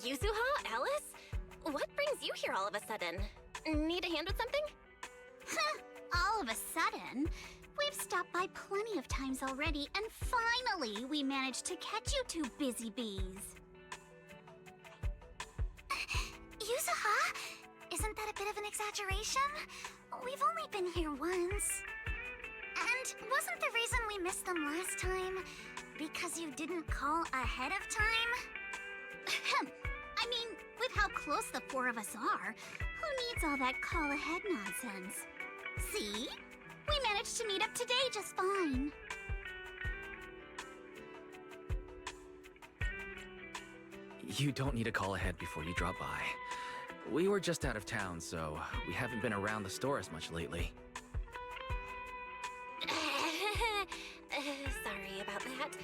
Yuzuha? Alice? What brings you here all of a sudden? Need a hand with something? All of a sudden? We've stopped by plenty of times already, and finally we managed to catch you two busy bees. Yuzuha? Isn't that a bit of an exaggeration? We've only been here once. And wasn't the reason we missed them last time because you didn't call ahead of time? I mean, with how close the four of us are, who needs all that call ahead nonsense? See? We managed to meet up today just fine. You don't need to call ahead before you drop by. We were just out of town, so we haven't been around the store as much lately. Sorry about that.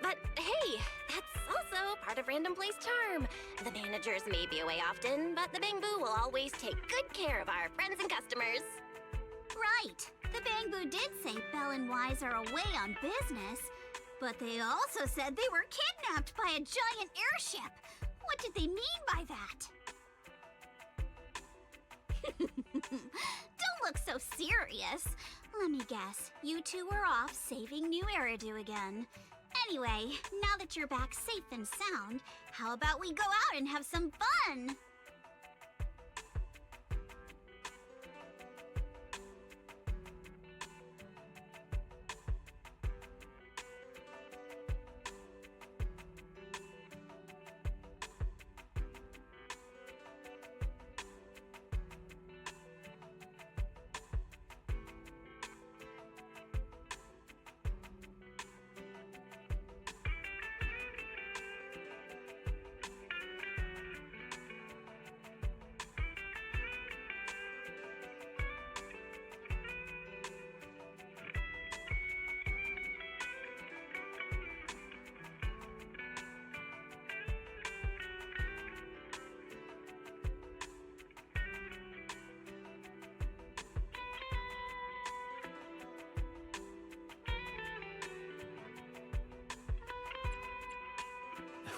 But hey, that's also part of Random Place charm. The managers may be away often, but the Bamboo will always take good care of our friends and customers. Right. The Bamboo did say Belle and Wise are away on business, but they also said they were kidnapped by a giant airship. What did they mean by that? Don't look so serious. Let me guess, you two were off saving New Eridu again. Anyway, now that you're back safe and sound, how about we go out and have some fun?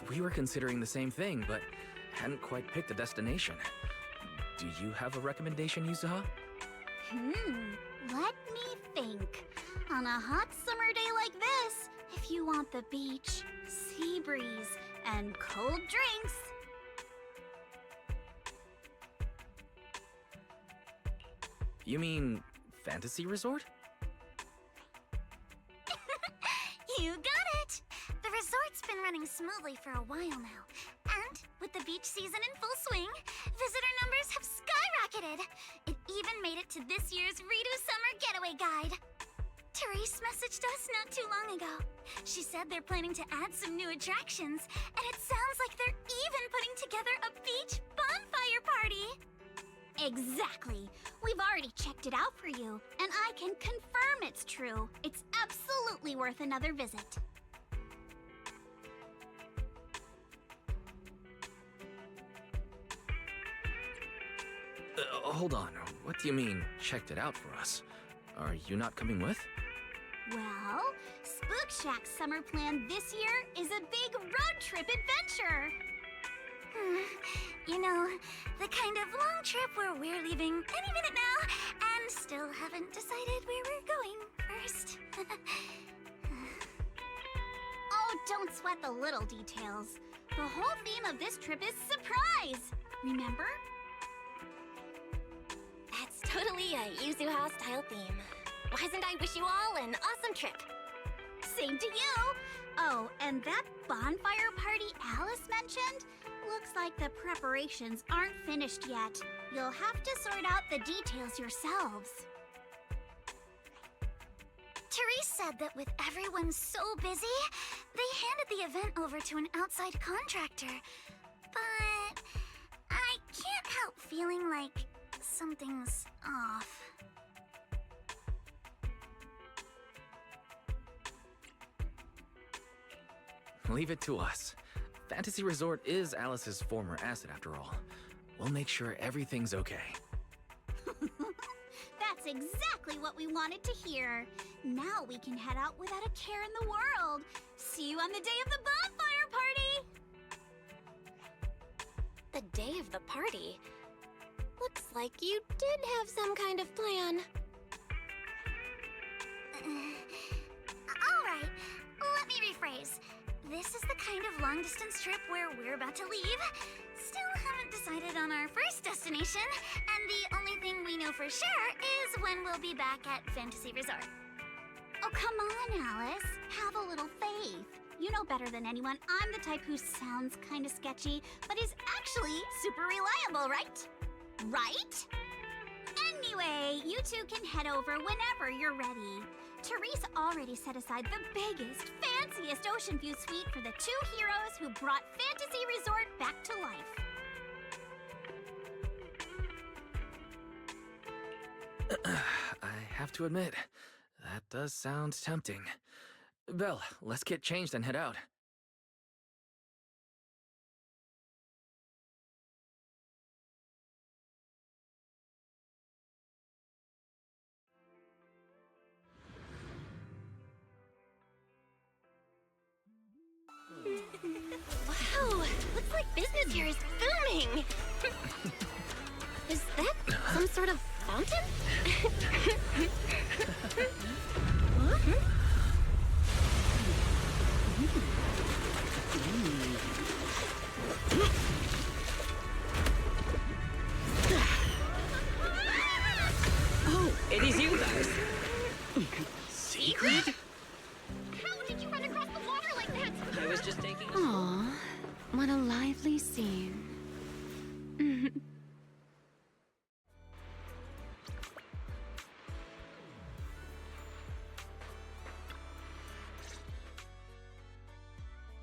We were considering the same thing, but hadn't quite picked a destination. Do you have a recommendation, Yuzuha? Let me think. On a hot summer day like this, if you want the beach, sea breeze, and cold drinks... You mean Fantasy Resort? You got it! The resort's been running smoothly for a while now. And with the beach season in full swing, visitor numbers have skyrocketed. It even made it to this year's Redo Summer Getaway Guide. Therese messaged us not too long ago. She said they're planning to add some new attractions, and it sounds like they're even putting together a beach bonfire party. Exactly. We've already checked it out for you, and I can confirm it's true. It's absolutely worth another visit. Hold on. What do you mean, checked it out for us? Are you not coming with? Well, Spook Shack's summer plan this year is a big road trip adventure. You know, the kind of long trip where we're leaving any minute now and still haven't decided where we're going first. Oh, don't sweat the little details. The whole theme of this trip is surprise, remember? That's totally a Yuzuha-style theme. Why don't I wish you all an awesome trip? Same to you! Oh, and that bonfire party Alice mentioned? Looks like the preparations aren't finished yet. You'll have to sort out the details yourselves. Therese said that with everyone so busy, they handed the event over to an outside contractor. But I can't help feeling like something's off. Leave it to us. Fantasy Resort is Alice's former asset after all. We'll make sure everything's okay. That's exactly what we wanted to hear. Now we can head out without a care in the world. See you on the day of the bonfire party! The day of the party. Looks like you did have some kind of plan. Alright, let me rephrase. This is the kind of long-distance trip where we're about to leave. Still haven't decided on our first destination, and the only thing we know for sure is when we'll be back at Fantasy Resort. Oh, come on, Alice. Have a little faith. You know better than anyone I'm the type who sounds kind of sketchy, but is actually super reliable, right? Right? Anyway, you two can head over whenever you're ready. Therese already set aside the biggest, fanciest ocean view suite for the two heroes who brought Fantasy Resort back to life. I have to admit, that does sound tempting. Belle, let's get changed and head out. Wow, looks like business here is booming. Is that some sort of fountain? Huh? Oh, it is you guys. Sigrid? How did you run across the water like that? I was just taking a... Aw, what a lively scene.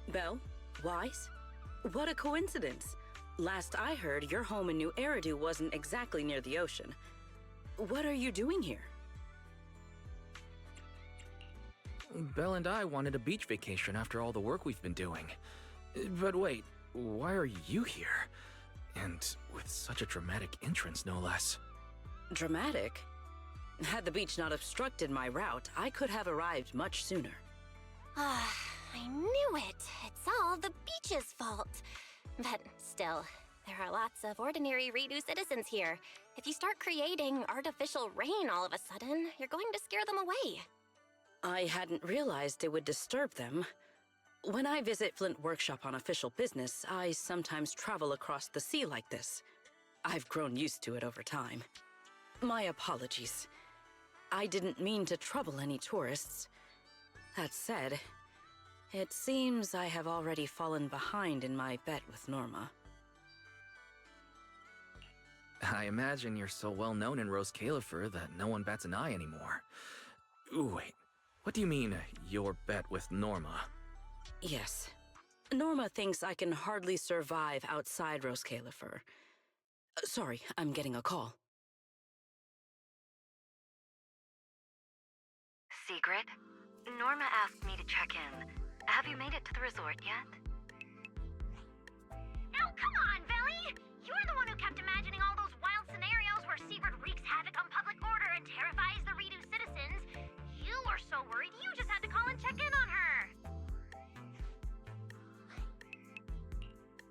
Belle? Wise? What a coincidence. Last I heard, your home in New Eridu wasn't exactly near the ocean. What are you doing here? Belle and I wanted a beach vacation after all the work we've been doing. But wait, why are you here? And with such a dramatic entrance, no less. Dramatic? Had the beach not obstructed my route, I could have arrived much sooner. Ah, I knew it. It's all the beach's fault. But still, there are lots of ordinary Redo citizens here. If you start creating artificial rain all of a sudden, you're going to scare them away. I hadn't realized it would disturb them. When I visit Flint Workshop on official business, I sometimes travel across the sea like this. I've grown used to it over time. My apologies. I didn't mean to trouble any tourists. That said, it seems I have already fallen behind in my bet with Norma. I imagine you're so well known in Rose Califer that no one bats an eye anymore. Ooh, wait, what do you mean, your bet with Norma? Yes. Norma thinks I can hardly survive outside Rose Califer. Sorry, I'm getting a call. Sigrid? Norma asked me to check in. Have you made it to the resort yet? Now, come on, Velly! You're the one who kept imagining all those wild scenarios where Sigrid wreaks havoc on public order and terrifies the Redo citizens. You were so worried you just had to call and check in on her.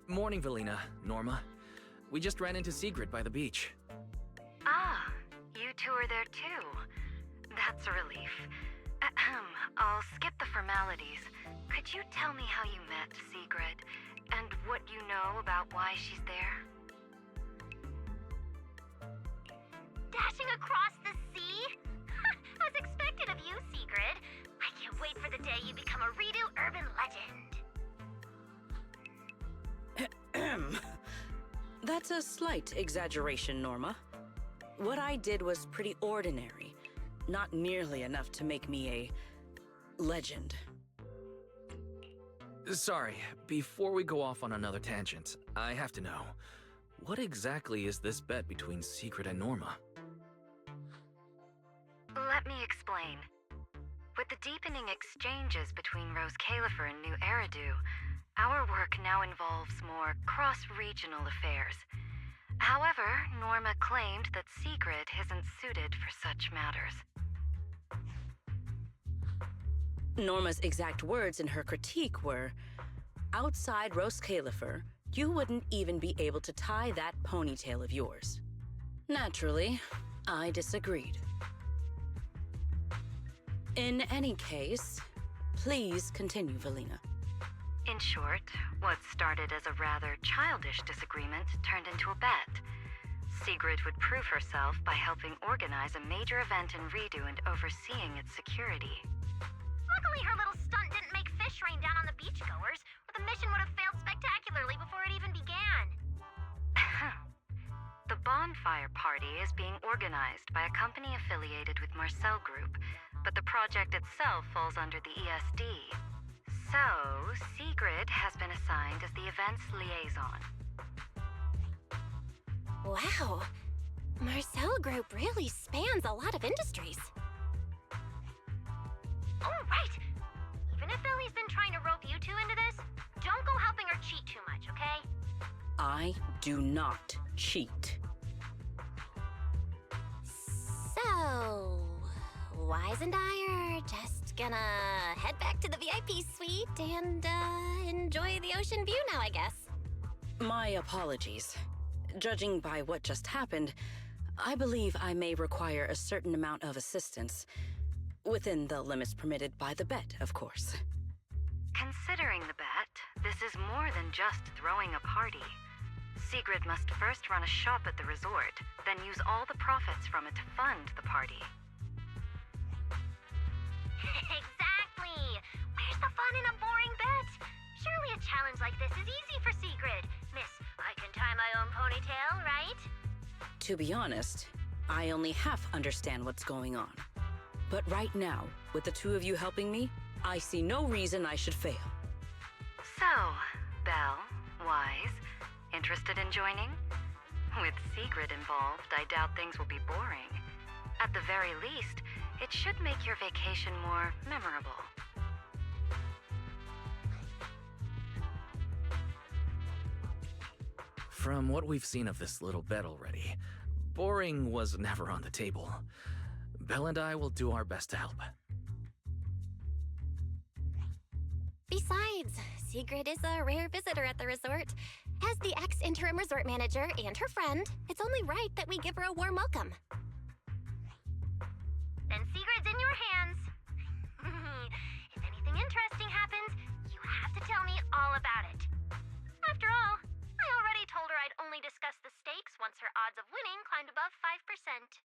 Morning, Velina, Norma. We just ran into Sigrid by the beach. Ah, you two are there too. That's a relief. Ahem, I'll skip the formalities. Could you tell me how you met Sigrid, and what you know about why she's there? Dashing across the sea? As expected of you, Sigrid. I can't wait for the day you become a Redo urban legend. That's a slight exaggeration, Norma. What I did was pretty ordinary. Not nearly enough to make me a legend. Sorry, before we go off on another tangent, I have to know, what exactly is this bet between Sigrid and Norma? Let me explain. With the deepening exchanges between Rose Califer and New Eridu, our work now involves more cross-regional affairs. However, Norma claimed that Sigrid isn't suited for such matters. Norma's exact words in her critique were, outside Rose Califer, you wouldn't even be able to tie that ponytail of yours. Naturally, I disagreed. In any case, please continue, Valina. In short, what started as a rather childish disagreement turned into a bet. Sigrid would prove herself by helping organize a major event in Redo and overseeing its security. Luckily, her little stunt didn't make fish rain down on the beachgoers, or the mission would have failed spectacularly before it even began. The bonfire party is being organized by a company affiliated with Marcel Group, but the project itself falls under the ESD. So, Sigrid has been assigned as the event's liaison. Wow. Marcel Group really spans a lot of industries. Oh, right! Even if Ellie's been trying to rope you two into this, don't go helping her cheat too much, okay? I do not cheat. So, Wise and I are just gonna head back to the VIP suite and enjoy the ocean view now, I guess. My apologies. Judging by what just happened, I believe I may require a certain amount of assistance. Within the limits permitted by the bet, of course. Considering the bet, this is more than just throwing a party. Sigrid must first run a shop at the resort, then use all the profits from it to fund the party. Exactly! Where's the fun in a boring bet? Surely a challenge like this is easy for Sigrid. Miss, I can tie my own ponytail, right? To be honest, I only half understand what's going on. But right now, with the two of you helping me, I see no reason I should fail. So, Belle, Wise, interested in joining? With Sigrid involved, I doubt things will be boring. At the very least, it should make your vacation more memorable. From what we've seen of this little bet already, boring was never on the table. Belle and I will do our best to help. Besides, Sigrid is a rare visitor at the resort. As the ex-interim resort manager and her friend, it's only right that we give her a warm welcome. Then Sigrid's in your hands. If anything interesting happens, you have to tell me all about it. After all, I already told her I'd only discuss the stakes once her odds of winning climbed above 5%.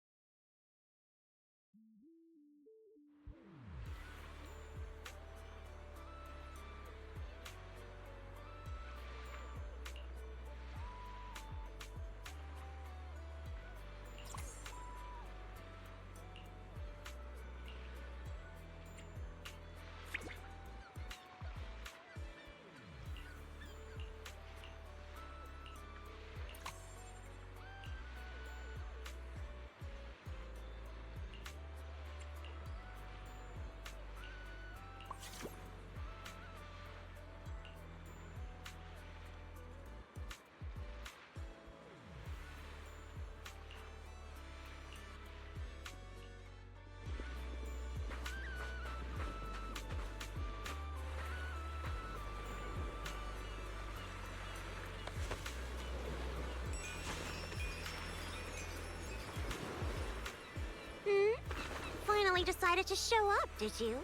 Finally decided to show up, did you?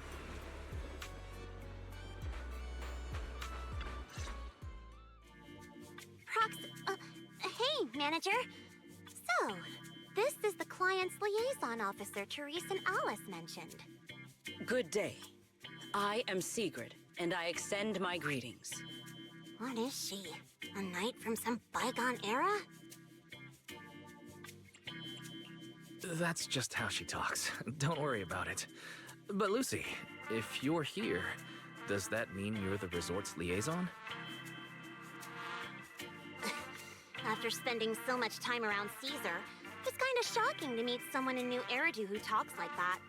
Hey, manager. So, this is the client's liaison officer Therese and Alice mentioned. Good day. I am Sigrid, and I extend my greetings. What is she? A knight from some bygone era? That's just how she talks. Don't worry about it. But Lucy, if you're here, does that mean you're the resort's liaison? After spending so much time around Caesar, it's kind of shocking to meet someone in New Eridu who talks like that.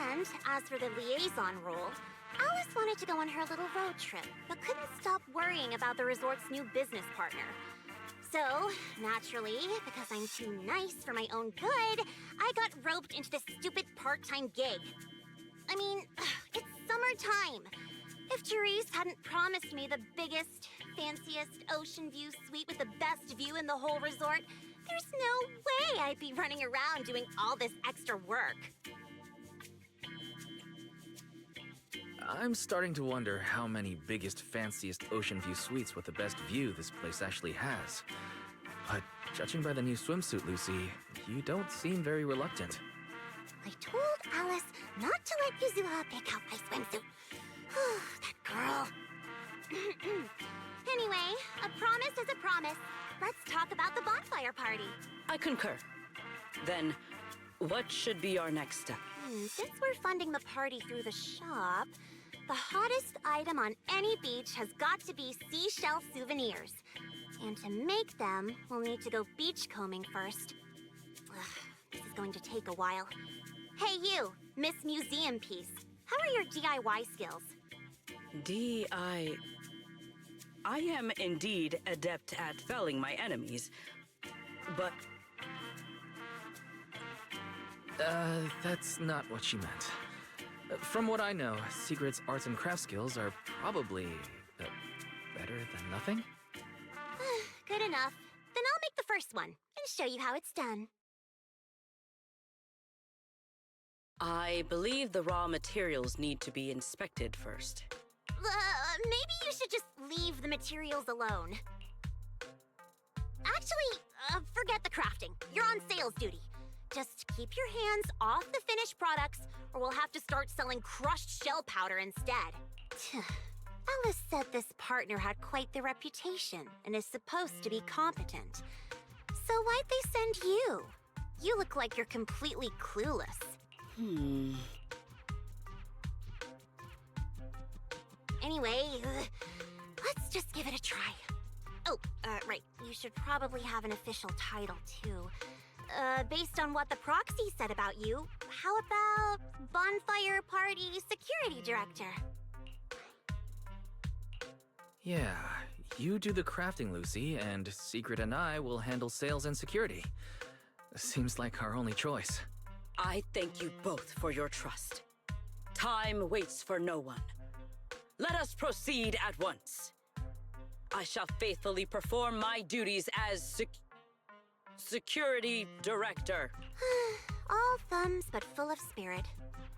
And as for the liaison role, Alice wanted to go on her little road trip, but couldn't stop worrying about the resort's new business partner. So, naturally, because I'm too nice for my own good, I got roped into this stupid part-time gig. I mean, it's summertime. If Therese hadn't promised me the biggest, fanciest ocean view suite with the best view in the whole resort, there's no way I'd be running around doing all this extra work. I'm starting to wonder how many biggest, fanciest ocean view suites with the best view this place actually has. But judging by the new swimsuit, Lucy, you don't seem very reluctant. I told Alice not to let Yuzuha pick out my swimsuit. That girl. Anyway, a promise is a promise. Let's talk about the bonfire party. I concur. Then, what should be our next step? Since we're funding the party through the shop, the hottest item on any beach has got to be seashell souvenirs. And to make them, we'll need to go beachcombing first. This is going to take a while. Hey you, Miss Museum Piece. How are your DIY skills? I am indeed adept at felling my enemies, but... That's not what she meant. From what I know, Sigrid's arts and craft skills are probably, better than nothing? Good enough. Then I'll make the first one and show you how it's done. I believe the raw materials need to be inspected first. Maybe you should just leave the materials alone. Actually, forget the crafting. You're on sales duty. Just keep your hands off the finished products, or we'll have to start selling crushed shell powder instead. Alice said this partner had quite the reputation and is supposed to be competent. So why'd they send you? You look like you're completely clueless. Anyway, let's just give it a try. Oh, right. You should probably have an official title, too. Based on what the proxy said about you, how about Bonfire Party Security Director? Yeah, you do the crafting, Lucy, and Sigrid and I will handle sales and security. Seems like our only choice. I thank you both for your trust. Time waits for no one. Let us proceed at once. I shall faithfully perform my duties as Security Director. All thumbs but full of spirit.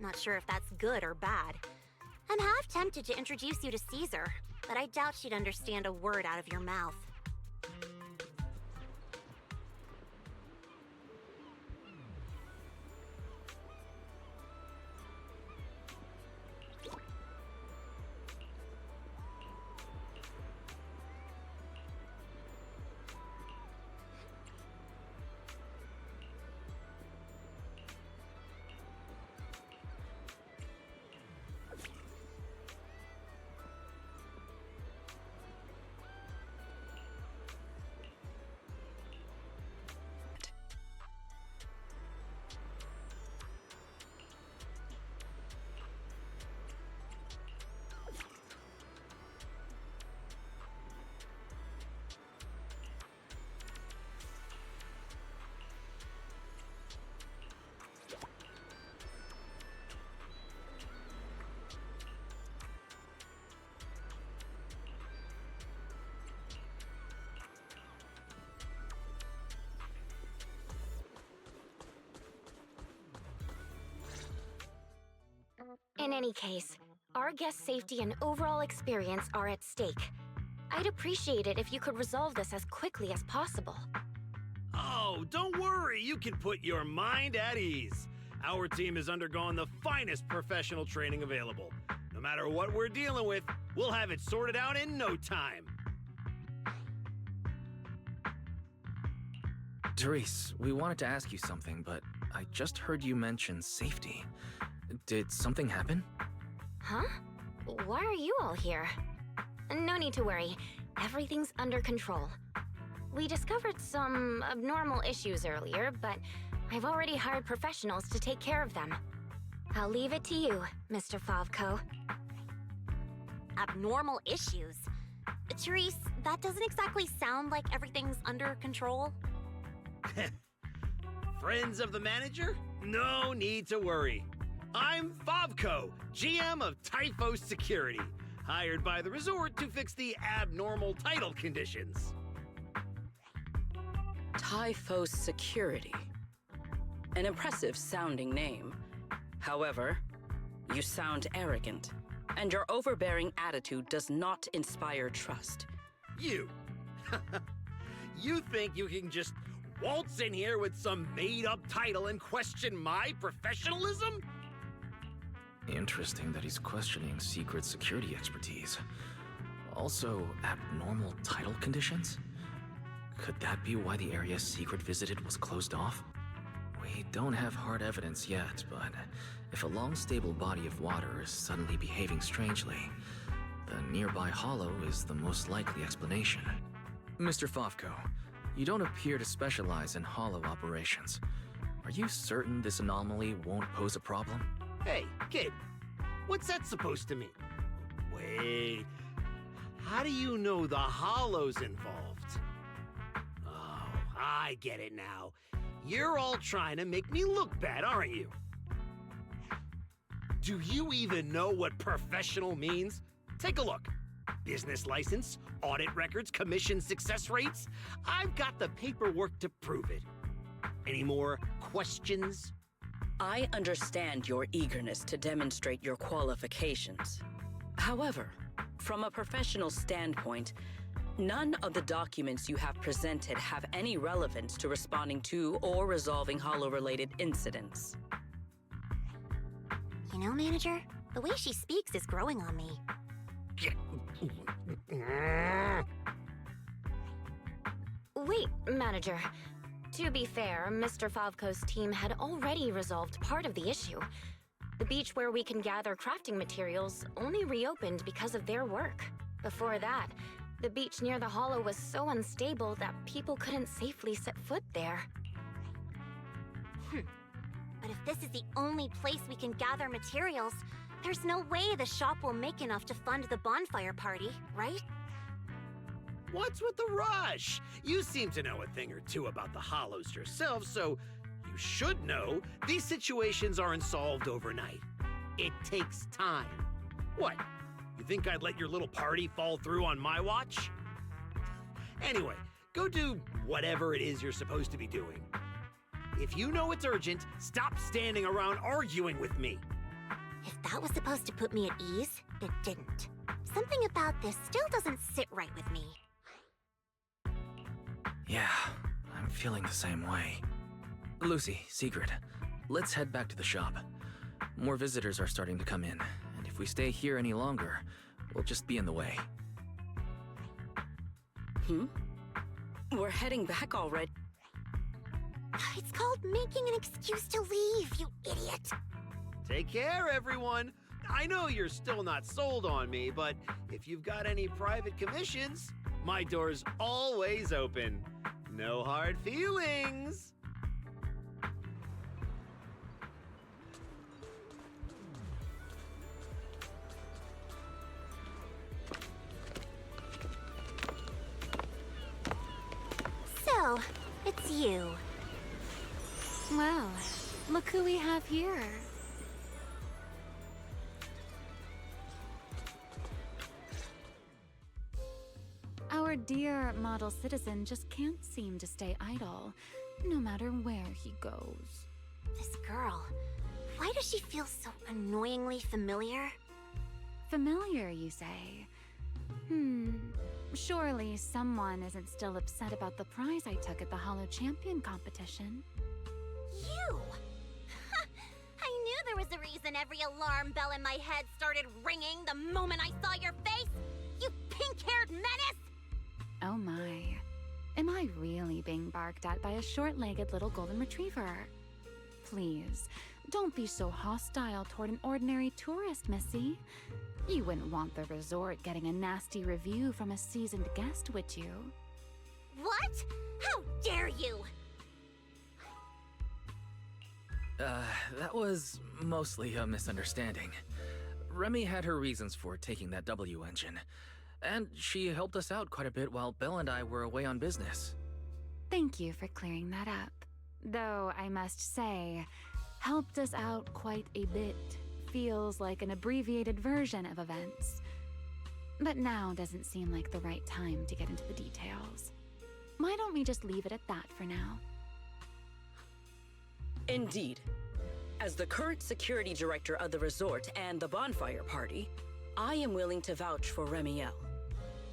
Not sure if that's good or bad. I'm half tempted to introduce you to Caesar, but I doubt she'd understand a word out of your mouth. In any case, our guest safety and overall experience are at stake. I'd appreciate it if you could resolve this as quickly as possible. Oh, don't worry. You can put your mind at ease. Our team has undergone the finest professional training available. No matter what we're dealing with, we'll have it sorted out in no time. Therese, we wanted to ask you something, but I just heard you mention safety. Did something happen? Huh? Why are you all here? No need to worry. Everything's under control. We discovered some abnormal issues earlier, but I've already hired professionals to take care of them. I'll leave it to you, Mr. Favko. Abnormal issues? Therese, that doesn't exactly sound like everything's under control. Friends of the manager? No need to worry. I'm Favko, GM of Typhos Security. hired by the resort to fix the abnormal title conditions. Typhos Security. An impressive sounding name. However, you sound arrogant, and your overbearing attitude does not inspire trust. You. You think you can just waltz in here with some made-up title and question my professionalism? Interesting that he's questioning secret security expertise. Also, abnormal title conditions? Could that be why the area Sigrid visited was closed off? We don't have hard evidence yet, but if a long, stable body of water is suddenly behaving strangely, the nearby hollow is the most likely explanation. Mr. Fofko, you don't appear to specialize in hollow operations. Are you certain this anomaly won't pose a problem? Hey, kid, what's that supposed to mean? Wait, how do you know the hollow's involved? Oh, I get it now. You're all trying to make me look bad, aren't you? Do you even know what professional means? Take a look. Business license, audit records, commission success rates. I've got the paperwork to prove it. Any more questions? I understand your eagerness to demonstrate your qualifications. However, from a professional standpoint, none of the documents you have presented have any relevance to responding to or resolving hollow-related incidents. You know, Manager, the way she speaks is growing on me. Wait, Manager. To be fair, Mr. Favko's team had already resolved part of the issue. The beach where we can gather crafting materials only reopened because of their work. Before that, the beach near the hollow was so unstable that people couldn't safely set foot there. But if this is the only place we can gather materials, there's no way the shop will make enough to fund the bonfire party, right? What's with the rush? You seem to know a thing or two about the hollows yourself, so you should know these situations aren't solved overnight. It takes time. What? You think I'd let your little party fall through on my watch? Anyway, go do whatever it is you're supposed to be doing. If you know it's urgent, stop standing around arguing with me. If that was supposed to put me at ease, it didn't. Something about this still doesn't sit right with me. Yeah, I'm feeling the same way. Lucy, Sigrid, let's head back to the shop. More visitors are starting to come in, and if we stay here any longer, we'll just be in the way. We're heading back already. It's called making an excuse to leave, you idiot. Take care, everyone. I know you're still not sold on me, but if you've got any private commissions, my door's always open. No hard feelings. So, it's you. Well, look who we have here. Our dear model citizen just can't seem to stay idle, no matter where he goes. This girl, why does she feel so annoyingly familiar? Familiar, you say? Surely someone isn't still upset about the prize I took at the Hollow Champion competition. You! I knew there was a reason every alarm bell in my head started ringing the moment I saw your face! You pink-haired menace! Oh my. Am I really being barked at by a short-legged little golden retriever? Please, don't be so hostile toward an ordinary tourist, Missy. You wouldn't want the resort getting a nasty review from a seasoned guest, would you? What? How dare you! That was mostly a misunderstanding. Remy had her reasons for taking that W engine, and she helped us out quite a bit while Belle and I were away on business. Thank you for clearing that up. Though, I must say, helped us out quite a bit feels like an abbreviated version of events. But now doesn't seem like the right time to get into the details. Why don't we just leave it at that for now? Indeed. As the current security director of the resort and the bonfire party, I am willing to vouch for Remielle.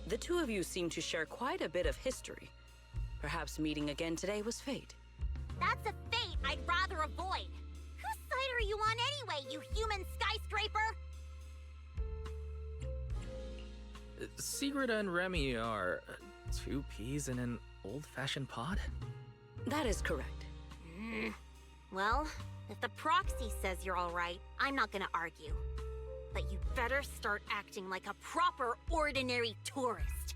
The two of you seem to share quite a bit of history. Perhaps meeting again today was fate. That's a fate I'd rather avoid. Whose side are you on anyway, you human skyscraper? Sigrid and Remy are two peas in an old-fashioned pod? That is correct. Well, if the proxy says you're all right, I'm not gonna argue. But you better start acting like a proper, ordinary tourist.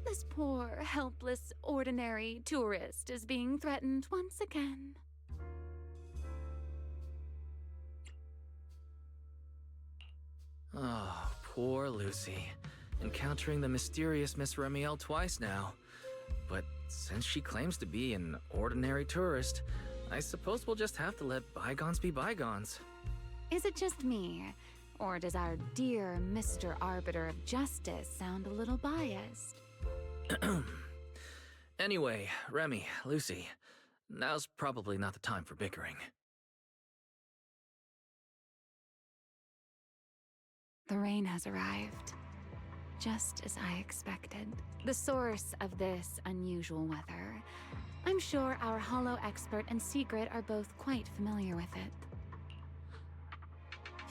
This poor, helpless, ordinary tourist is being threatened once again. Oh, poor Lucy. Encountering the mysterious Miss Remielle twice now. But since she claims to be an ordinary tourist, I suppose we'll just have to let bygones be bygones. Is it just me? Or does our dear Mr. Arbiter of Justice sound a little biased? Anyway, Remy, Lucy, now's probably not the time for bickering. The rain has arrived, just as I expected. The source of this unusual weather. I'm sure our hollow expert and Sigrid are both quite familiar with it.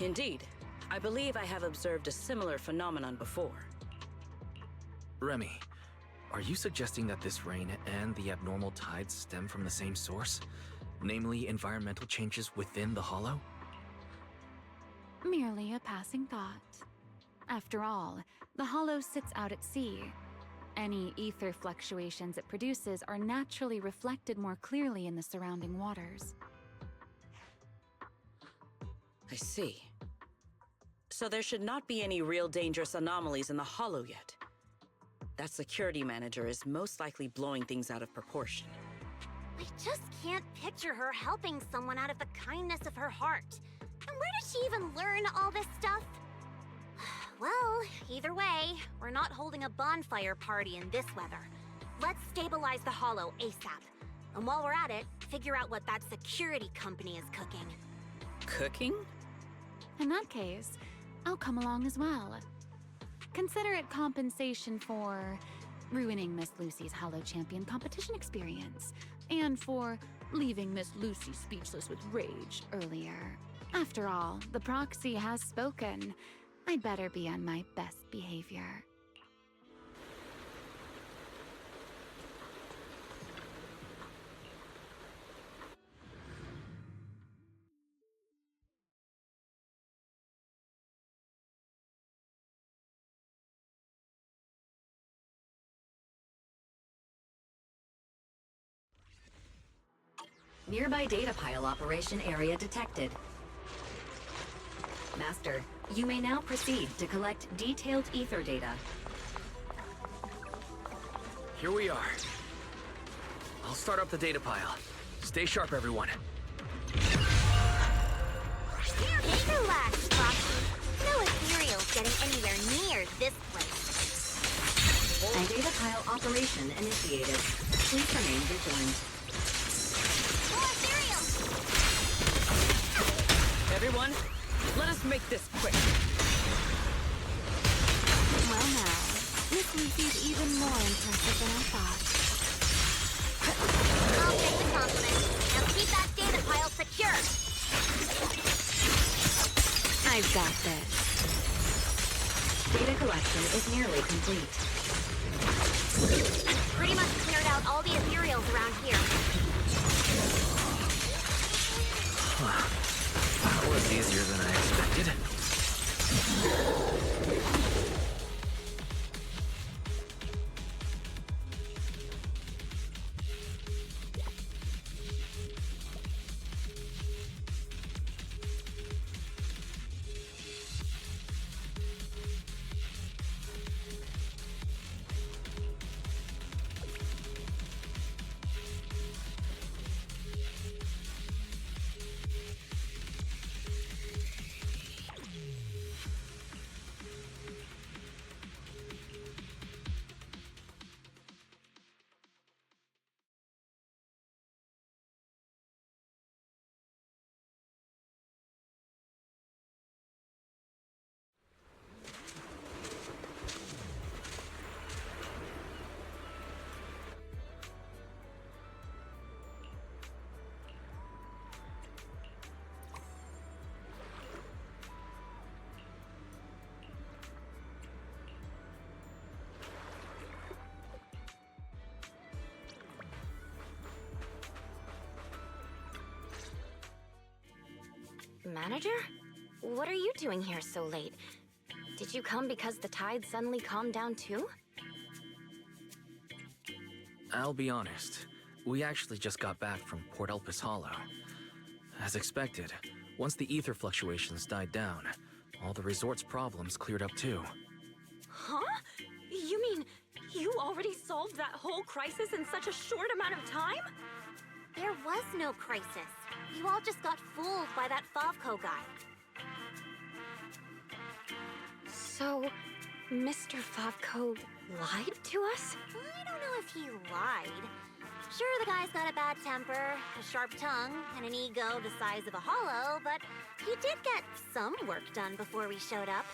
Indeed. I believe I have observed a similar phenomenon before. Remy, are you suggesting that this rain and the abnormal tides stem from the same source? Namely, environmental changes within the hollow? Merely a passing thought. After all, the hollow sits out at sea. Any ether fluctuations it produces are naturally reflected more clearly in the surrounding waters. I see. So there should not be any real dangerous anomalies in the hollow yet. That security manager is most likely blowing things out of proportion. I just can't picture her helping someone out of the kindness of her heart. And where did she even learn all this stuff? Well, either way, we're not holding a bonfire party in this weather. Let's stabilize the hollow ASAP. And while we're at it, figure out what that security company is cooking. Cooking? In that case, I'll come along as well. Consider it compensation for ruining Miss Lucy's Hollow Champion competition experience, and for leaving Miss Lucy speechless with rage earlier. After all, the proxy has spoken. I'd better be on my best behavior. Nearby data pile operation area detected. Master, you may now proceed to collect detailed ether data. Here we are. I'll start up the data pile. Stay sharp, everyone. Relax, Proxy. No ethereal's getting anywhere near this place. A data pile operation initiated. Please remain vigilant. More ethereal! Everyone, let us make this quick. Well now, Miss Lucy's even more impressive than I thought. I'll take the compliment. Now keep that data pile secure. I've got this. Data collection is nearly complete. Pretty much cleared out all the ethereals around here. That was easier than I expected. Manager? What are you doing here so late? Did you come because the tide suddenly calmed down too? I'll be honest. We actually just got back from Port Elpis Hollow. As expected, once the ether fluctuations died down, all the resort's problems cleared up too. Huh? You mean you already solved that whole crisis in such a short amount of time? There was no crisis. You all just got fooled by that Favco guy. So, Mr. Favco lied to us? I don't know if he lied. Sure, the guy's got a bad temper, a sharp tongue, and an ego the size of a hollow, but he did get some work done before we showed up.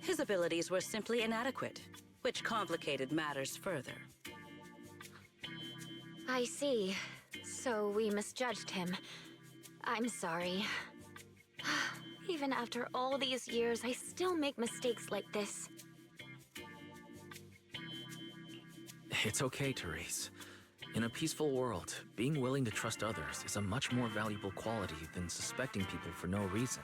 His abilities were simply inadequate, which complicated matters further. I see. So we misjudged him. I'm sorry. Even after all these years, I still make mistakes like this. It's okay, Therese. In a peaceful world, being willing to trust others is a much more valuable quality than suspecting people for no reason.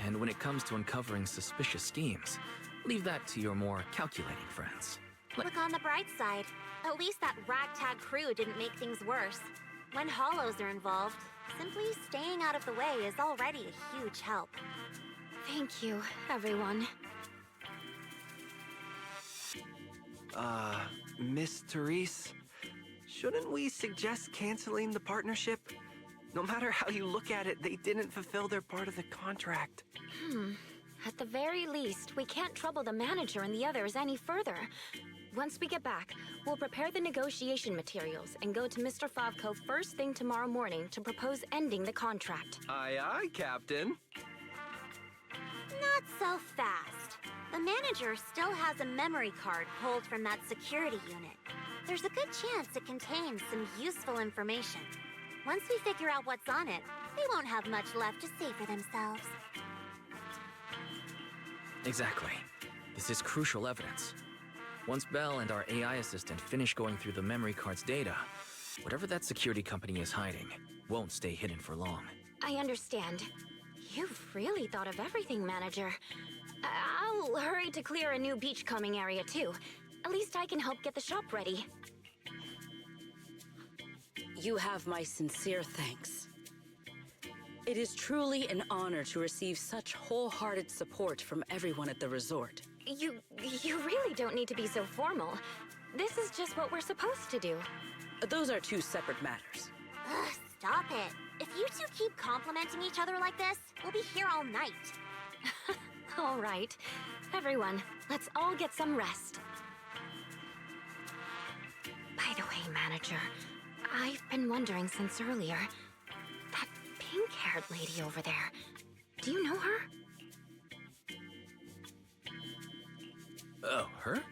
And when it comes to uncovering suspicious schemes, leave that to your more calculating friends. Look on the bright side. At least that ragtag crew didn't make things worse. When hollows are involved, simply staying out of the way is already a huge help. Thank you, everyone. Miss Therese, shouldn't we suggest canceling the partnership? No matter how you look at it, they didn't fulfill their part of the contract. At the very least, we can't trouble the manager and the others any further. Once we get back, we'll prepare the negotiation materials and go to Mr. Favco first thing tomorrow morning to propose ending the contract. Aye, aye, Captain. Not so fast. The manager still has a memory card pulled from that security unit. There's a good chance it contains some useful information. Once we figure out what's on it, they won't have much left to say for themselves. Exactly. This is crucial evidence. Once Belle and our AI assistant finish going through the memory card's data, whatever that security company is hiding won't stay hidden for long. I understand. You've really thought of everything, Manager. I'll hurry to clear a new beachcombing area, too. At least I can help get the shop ready. You have my sincere thanks. It is truly an honor to receive such wholehearted support from everyone at the resort. You really don't need to be so formal. This is just what we're supposed to do. Those are two separate matters. Ugh, stop it. If you two keep complimenting each other like this, we'll be here all night. All right. Everyone, let's all get some rest. By the way, Manager, I've been wondering since earlier. That pink-haired lady over there, do you know her? Oh, her?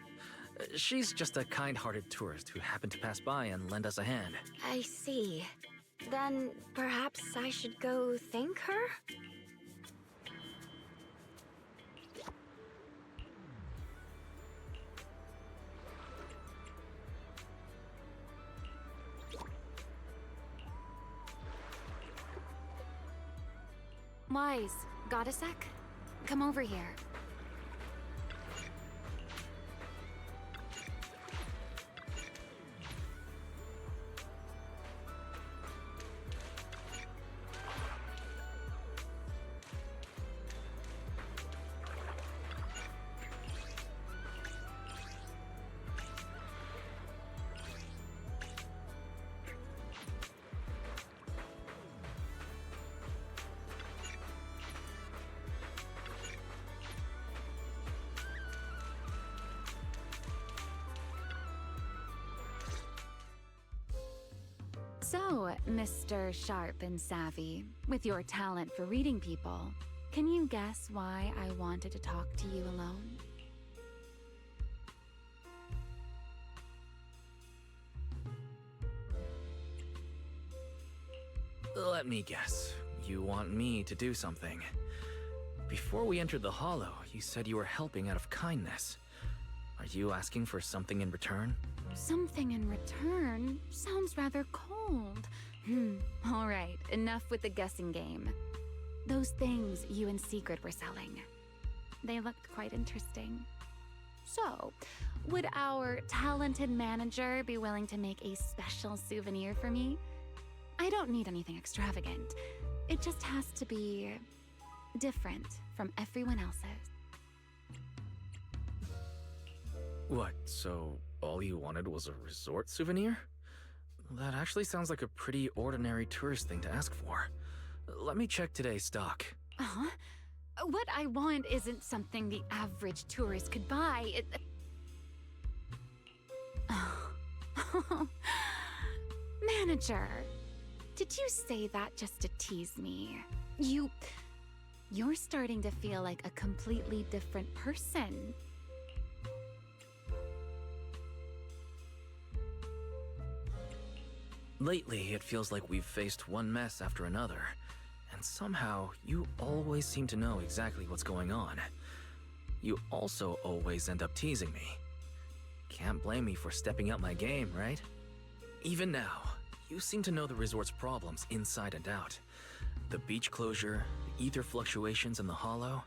She's just a kind-hearted tourist who happened to pass by and lend us a hand. I see. Then perhaps I should go thank her? Wise, got a sec? Come over here. So, Mr. Sharp and Savvy, with your talent for reading people, can you guess why I wanted to talk to you alone? Let me guess. You want me to do something. Before we entered the Hollow, you said you were helping out of kindness. Are you asking for something in return? Something in return sounds rather cold. All right, enough with the guessing game. Those things you and Sigrid were selling. They looked quite interesting. So, would our talented manager be willing to make a special souvenir for me? I don't need anything extravagant. It just has to be different from everyone else's. What, so all you wanted was a resort souvenir? That actually sounds like a pretty ordinary tourist thing to ask for. Let me check today's stock. Uh-huh. What I want isn't something the average tourist could buy. Manager, did you say that just to tease me? You're starting to feel like a completely different person. Lately, it feels like we've faced one mess after another, and somehow you always seem to know exactly what's going on. You also always end up teasing me. Can't blame me for stepping up my game, right? Even now, you seem to know the resort's problems inside and out. The beach closure, the ether fluctuations in the hollow.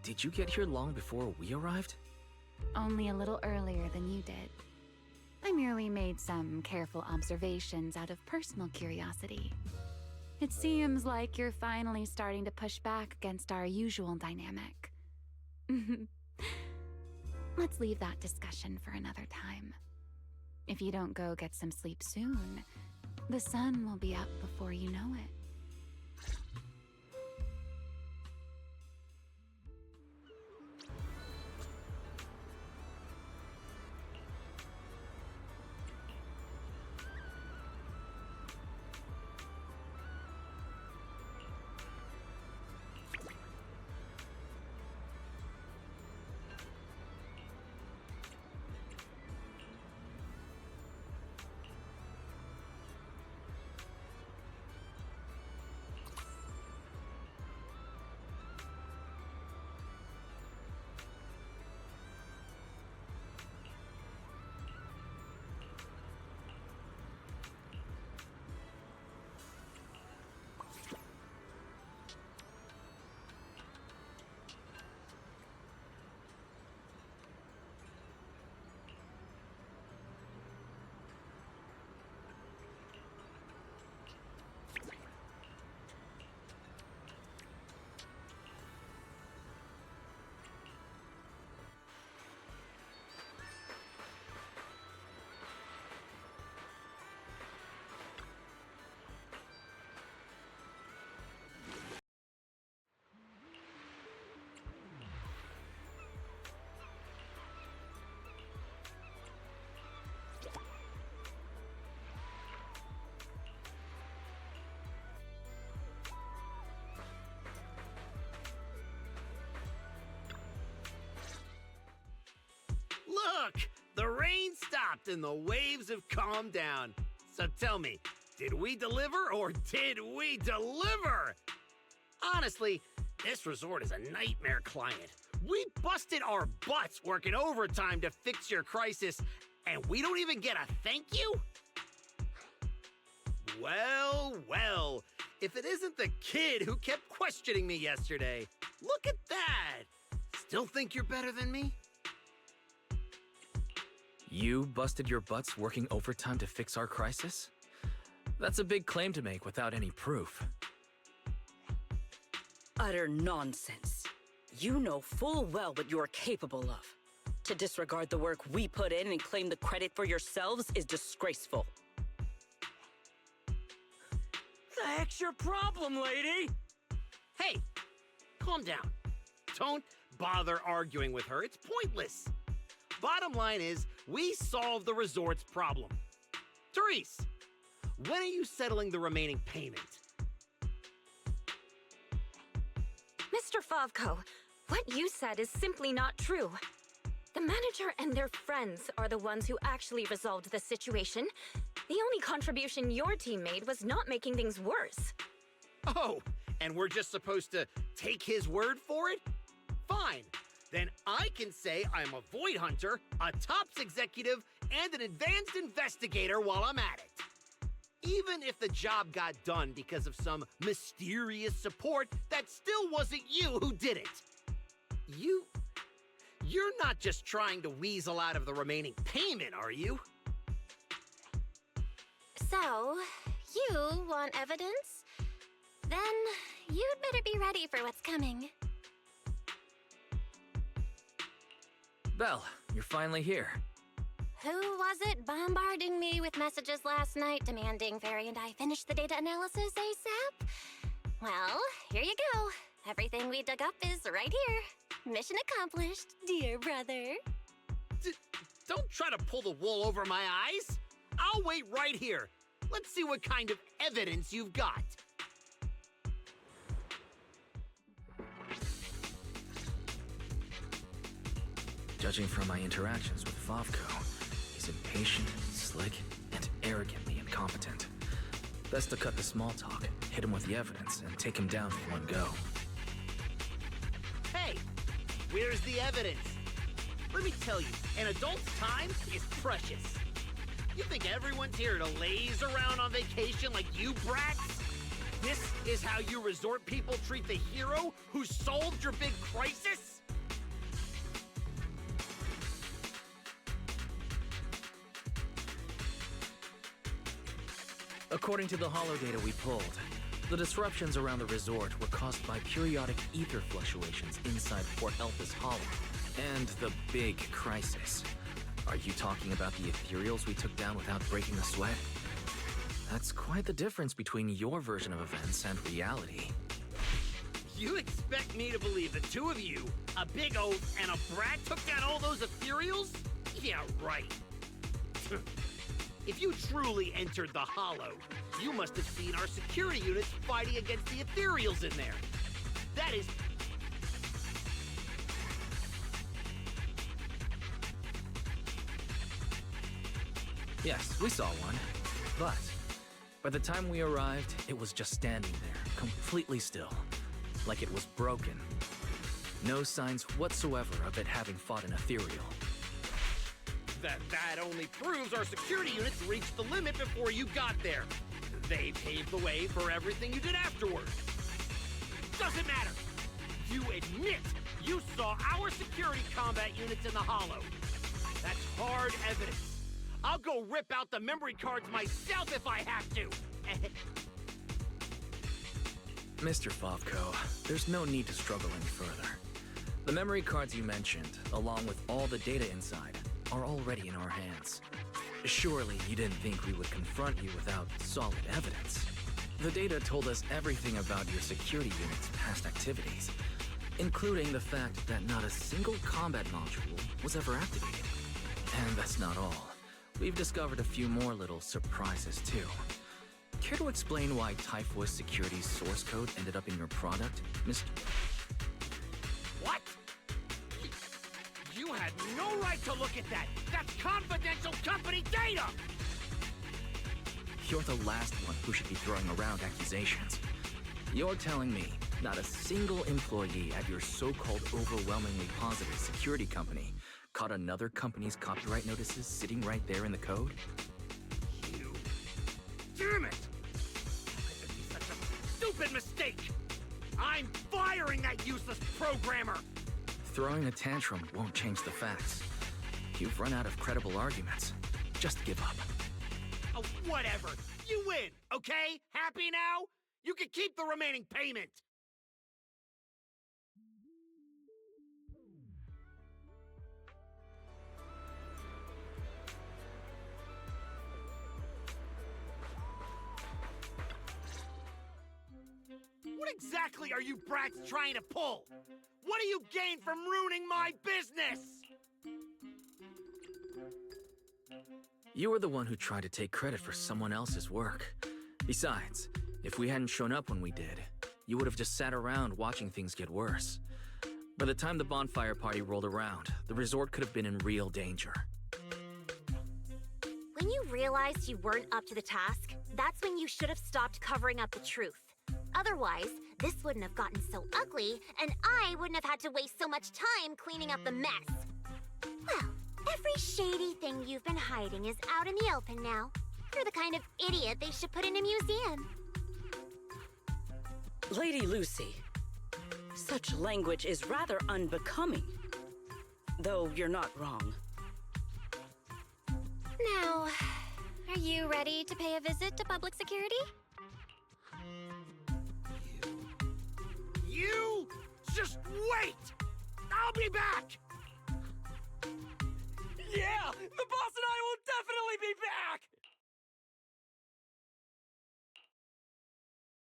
Did you get here long before we arrived? Only a little earlier than you did. I merely made some careful observations out of personal curiosity. It seems like you're finally starting to push back against our usual dynamic. Let's leave that discussion for another time. If you don't go get some sleep soon, the sun will be up before you know it. Look! The rain stopped and the waves have calmed down. So tell me, did we deliver or did we deliver? Honestly, this resort is a nightmare client. We busted our butts working overtime to fix your crisis, and we don't even get a thank you? Well, well, if it isn't the kid who kept questioning me yesterday. Look at that! Still think you're better than me? You busted your butts working overtime to fix our crisis? That's a big claim to make without any proof. Utter nonsense. You know full well what you're capable of. To disregard the work we put in and claim the credit for yourselves is disgraceful. The heck's your problem, lady? Hey, calm down. Don't bother arguing with her. It's pointless. Bottom line is, we solved the resort's problem. Therese, when are you settling the remaining payment? Mr. Favko, what you said is simply not true. The manager and their friends are the ones who actually resolved the situation. The only contribution your team made was not making things worse. Oh, and we're just supposed to take his word for it? Fine. Then I can say I'm a void hunter, a tops executive, and an advanced investigator while I'm at it. Even if the job got done because of some mysterious support, that still wasn't you who did it. You're not just trying to weasel out of the remaining payment, are you? So, you want evidence? Then you'd better be ready for what's coming. Belle, you're finally here. Who was it bombarding me with messages last night demanding Fairy and I finish the data analysis ASAP? Well, here you go. Everything we dug up is right here. Mission accomplished, dear brother. Don't try to pull the wool over my eyes. I'll wait right here. Let's see what kind of evidence you've got. Judging from my interactions with Favko, he's impatient, slick, and arrogantly incompetent. Best to cut the small talk, hit him with the evidence, and take him down in one go. Hey, where's the evidence? Let me tell you, an adult's time is precious. You think everyone's here to laze around on vacation like you brats? This is how you resort people treat the hero who solved your big crisis? According to the holo data we pulled, the disruptions around the resort were caused by periodic ether fluctuations inside Port Elpis Hollow and the big crisis. Are you talking about the ethereals we took down without breaking a sweat? That's quite the difference between your version of events and reality. You expect me to believe the two of you, a big oaf and a brat, took down all those ethereals? Yeah, right. If you truly entered the Hollow, you must have seen our security units fighting against the ethereals in there. That is... Yes, we saw one. But by the time we arrived, it was just standing there, completely still, like it was broken. No signs whatsoever of it having fought an ethereal. That only proves our security units reached the limit before you got there. They paved the way for everything you did afterward. Doesn't matter. You admit you saw our security combat units in the Hollow. That's hard evidence. I'll go rip out the memory cards myself if I have to. Mr. Favko, there's no need to struggle any further. The memory cards you mentioned, along with all the data inside, are already in our hands. Surely you didn't think we would confront you without solid evidence. The data told us everything about your security unit's past activities, including the fact that not a single combat module was ever activated. And that's not all. We've discovered a few more little surprises too. Care to explain why Typhus Security's source code ended up in your product, Mr. What? You had no right to look at that! That's confidential company data! You're the last one who should be throwing around accusations. You're telling me not a single employee at your so-called overwhelmingly positive security company caught another company's copyright notices sitting right there in the code? You... Damn it! How could there be such a stupid mistake? I'm firing that useless programmer! Throwing a tantrum won't change the facts. You've run out of credible arguments. Just give up. Oh, whatever. You win, okay? Happy now? You can keep the remaining payment. What exactly are you brats trying to pull? What do you gain from ruining my business? You were the one who tried to take credit for someone else's work. Besides, if we hadn't shown up when we did, you would have just sat around watching things get worse. By the time the bonfire party rolled around, the resort could have been in real danger. When you realized you weren't up to the task, that's when you should have stopped covering up the truth. Otherwise, this wouldn't have gotten so ugly, and I wouldn't have had to waste so much time cleaning up the mess. Well, every shady thing you've been hiding is out in the open now. You're the kind of idiot they should put in a museum. Lady Lucy, such language is rather unbecoming. Though you're not wrong. Now, are you ready to pay a visit to public security? You just wait! I'll be back! Yeah! The boss and I will definitely be back!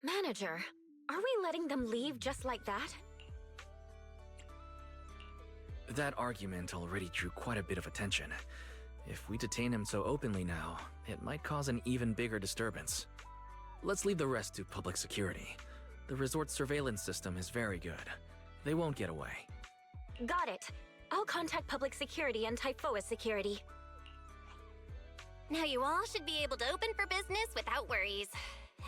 Manager, are we letting them leave just like that? That argument already drew quite a bit of attention. If we detain him so openly now, it might cause an even bigger disturbance. Let's leave the rest to public security. The resort's surveillance system is very good. They won't get away. Got it. I'll contact public security and Typhoa security. Now you all should be able to open for business without worries.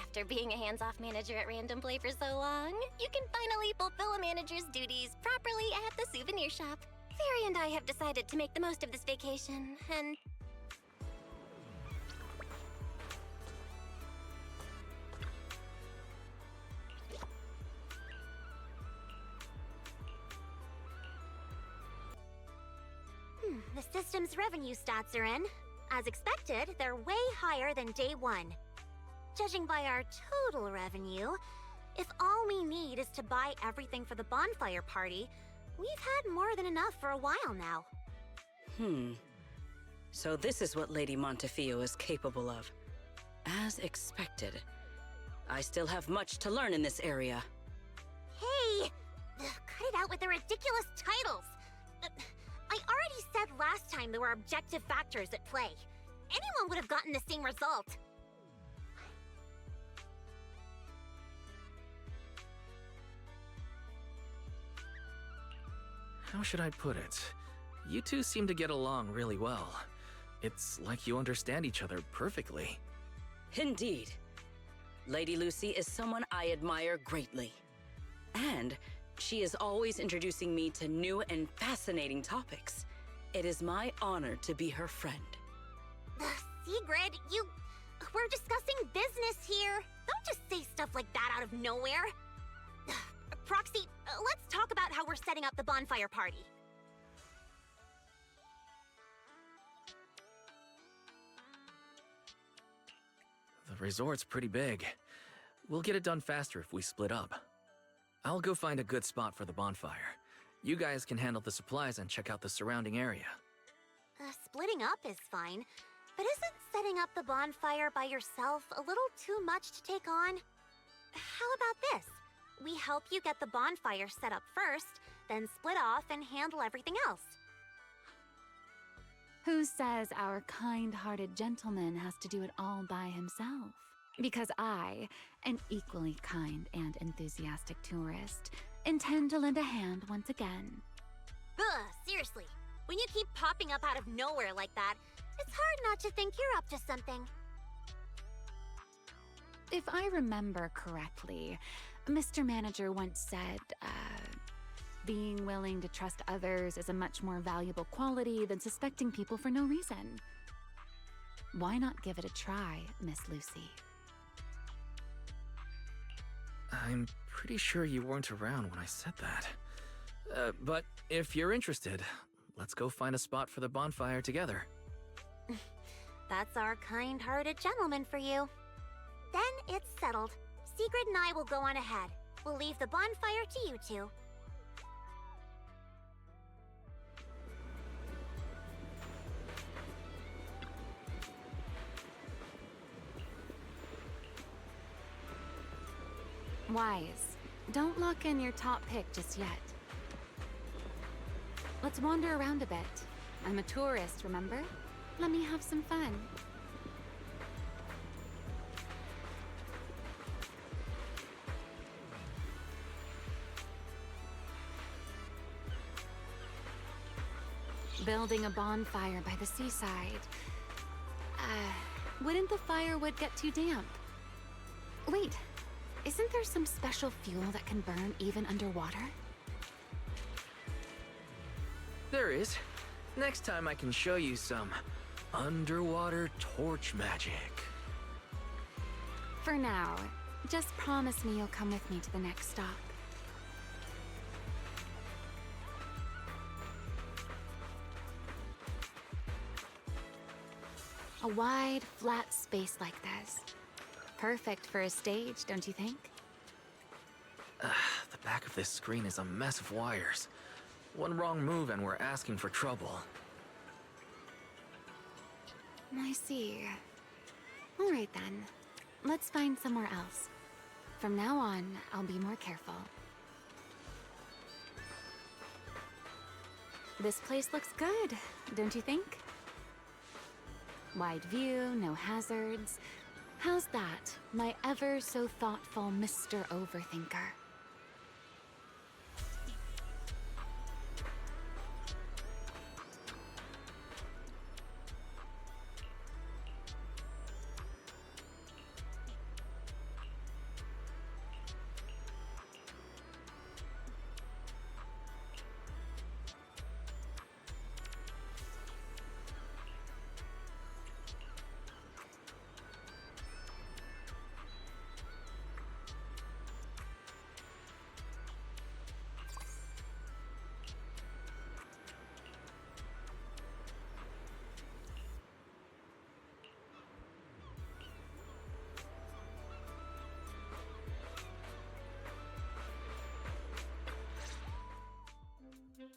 After being a hands-off manager at Random Play for so long, you can finally fulfill a manager's duties properly at the souvenir shop. Fairy and I have decided to make the most of this vacation, and... The system's revenue stats are in. As expected, they're way higher than day one. Judging by our total revenue, if all we need is to buy everything for the bonfire party, we've had more than enough for a while now. So this is what Lady Montefiore is capable of. As expected. I still have much to learn in this area. Hey! Cut it out with the ridiculous titles! I already said last time there were objective factors at play. Anyone would have gotten the same result. How should I put it? You two seem to get along really well. It's like you understand each other perfectly. Indeed. Lady Lucy is someone I admire greatly. And she is always introducing me to new and fascinating topics. It is my honor to be her friend. Sigrid, we're discussing business here. Don't just say stuff like that out of nowhere. Proxy, let's talk about how we're setting up the bonfire party. The resort's pretty big. We'll get it done faster if we split up. I'll go find a good spot for the bonfire. You guys can handle the supplies and check out the surrounding area. Splitting up is fine, but isn't setting up the bonfire by yourself a little too much to take on? How about this? We help you get the bonfire set up first, then split off and handle everything else. Who says our kind-hearted gentleman has to do it all by himself? Because I, an equally kind and enthusiastic tourist, intend to lend a hand once again. Seriously, when you keep popping up out of nowhere like that, it's hard not to think you're up to something. If I remember correctly, Mr. Manager once said, being willing to trust others is a much more valuable quality than suspecting people for no reason. Why not give it a try, Miss Lucy? I'm pretty sure you weren't around when I said that. But if you're interested, let's go find a spot for the bonfire together. That's our kind-hearted gentleman for you. Then it's settled. Sigrid and I will go on ahead. We'll leave the bonfire to you two. Wise, don't lock in your top pick just yet. Let's wander around a bit. I'm a tourist, remember? Let me have some fun. Building a bonfire by the seaside. Wouldn't the firewood get too damp? Wait, isn't there some special fuel that can burn even underwater? There is. Next time I can show you some underwater torch magic. for now. Just promise me you'll come with me to the next stop. A wide, flat space like this. Perfect for a stage, don't you think? The back of this screen is a mess of wires. One wrong move and we're asking for trouble. I see. All right then. Let's find somewhere else. From now on, I'll be more careful. This place looks good, don't you think? Wide view, no hazards. How's that, my ever so thoughtful Mr. Overthinker?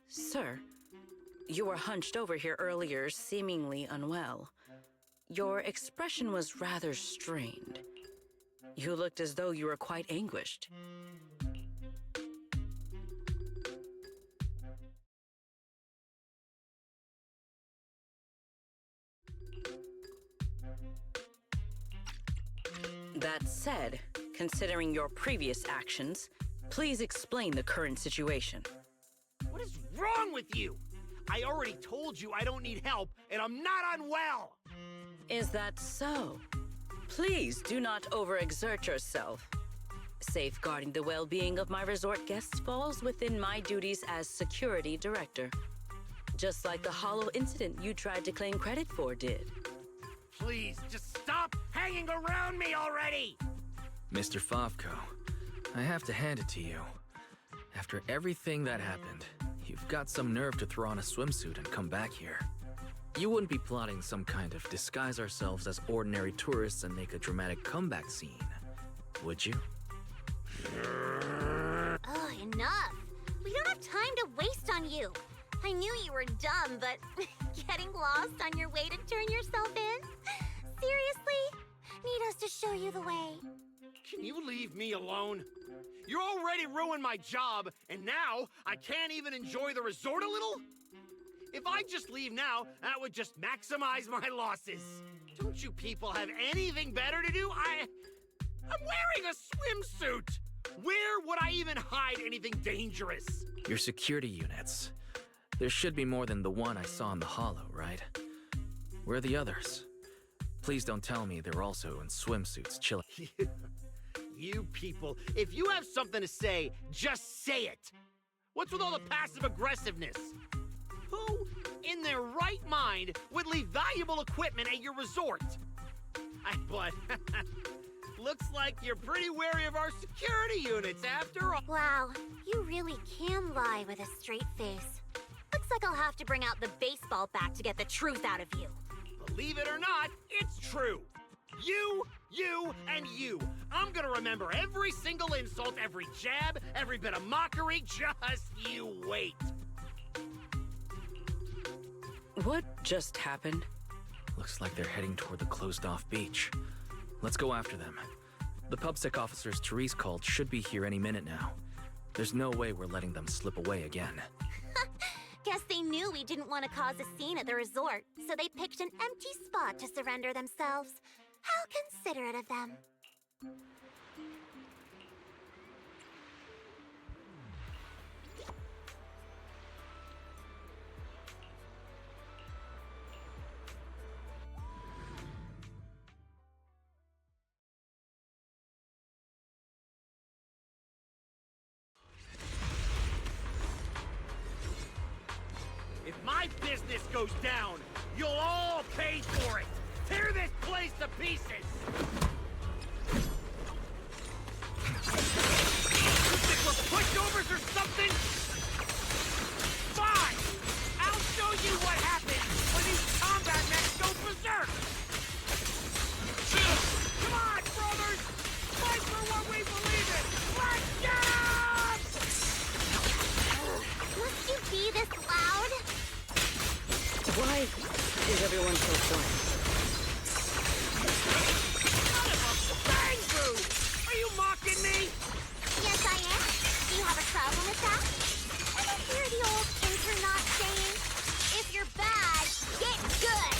Sir, you were hunched over here earlier, seemingly unwell. Your expression was rather strained. You looked as though you were quite anguished. That said, considering your previous actions, please explain the current situation. What is wrong with you? I already told you I don't need help, and I'm not unwell! Is that so? Please do not overexert yourself. Safeguarding the well-being of my resort guests falls within my duties as security director. Just like the hollow incident you tried to claim credit for did. Please, just stop hanging around me already! Mr. Favko, I have to hand it to you. After everything that happened, you've got some nerve to throw on a swimsuit and come back here. You wouldn't be plotting some kind of disguise ourselves as ordinary tourists and make a dramatic comeback scene, would you? Oh, enough! We don't have time to waste on you. I knew you were dumb, but getting lost on your way to turn yourself in? Seriously? Need us to show you the way? Can you leave me alone? You already ruined my job, and now I can't even enjoy the resort a little? If I just leave now, that would just maximize my losses. Don't you people have anything better to do? I'm wearing a swimsuit! Where would I even hide anything dangerous? Your security units. There should be more than the one I saw in the hollow, right? Where are the others? Please don't tell me they're also in swimsuits chilling. You people, if you have something to say, just say it. What's with all the passive aggressiveness? Who, in their right mind, would leave valuable equipment at your resort? But looks like you're pretty wary of our security units after all. Wow, you really can lie with a straight face. Looks like I'll have to bring out the baseball bat to get the truth out of you. Believe it or not, it's true. You, and you. I'm gonna remember every single insult, every jab, every bit of mockery. Just you wait. What just happened? Looks like they're heading toward the closed-off beach. Let's go after them. The PubSec officers Therese called should be here any minute now. There's no way we're letting them slip away again. Guess they knew we didn't want to cause a scene at the resort, so they picked an empty spot to surrender themselves. How considerate of them. If my business goes down, you'll all pay for it! Tear this place to pieces! pushovers or something? Fine! I'll show you what happens when these combat mechs go berserk! Come on, brothers! Fight for what we believe in! Let's go! Must you be this loud? Why is everyone so quiet? Son of a bang boo! Are you mocking me? Yes, I am. Do you have a problem with that? And I hear the old internaut saying, if you're bad, get good.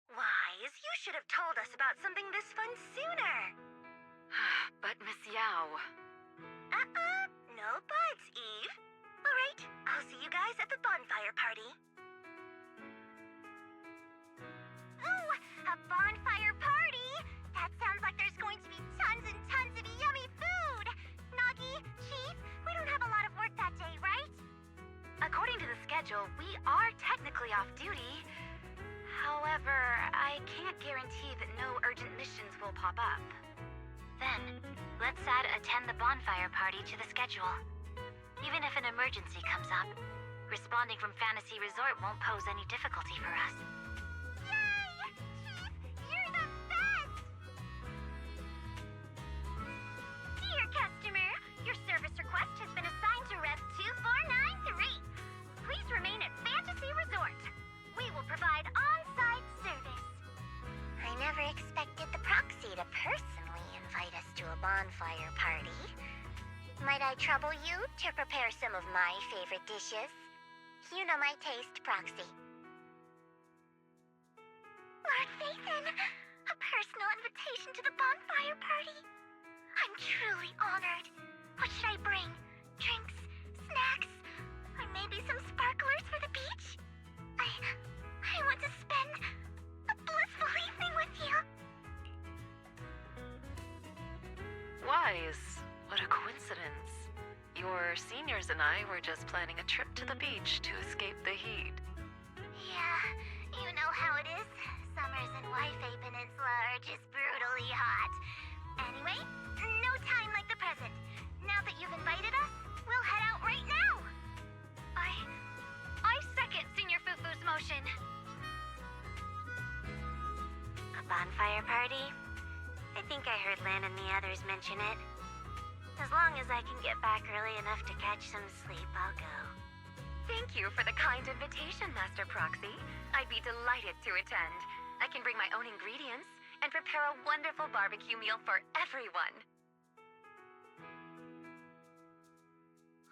Wise, you should have told us about something this fun sooner. But Miss Yao... No buts, Eve. All right, I'll see you guys at the bonfire party. Ooh, a bonfire party? That sounds like there's going to be tons and tons of yummy food. Nagi, Chief, we don't have a lot of work that day, right? According to the schedule, we are technically off duty. However, I can't guarantee that no urgent missions will pop up. Then, let's add attend the bonfire party to the schedule. Even if an emergency comes up, responding from Fantasy Resort won't pose any difficulty for us. Yay! Chief, you're the best! Dear customer, your service request has been assigned to Rev 2493. Please remain at Fantasy Resort. We will provide on-site service. I never expected the proxy to personally invite us to a bonfire party. Might I trouble you to prepare some of my favorite dishes? You know my taste, Proxy. Lord Phaethon, a personal invitation to the bonfire party. I'm truly honored. What should I bring? Drinks, snacks, or maybe some sparklers for the beach? I want to spend a blissful evening with you. Wise, what a coincidence. Your seniors and I were just planning a trip to the beach to escape the heat. Yeah, you know how it is. Summers and wife Peninsula are just brutally hot. Anyway, no time like the present. Now that you've invited us, we'll head out right now. I second Senior Fufu's motion. A bonfire party? I think I heard Lan and the others mention it. As long as I can get back early enough to catch some sleep, I'll go. Thank you for the kind invitation, Master Proxy. I'd be delighted to attend. I can bring my own ingredients and prepare a wonderful barbecue meal for everyone.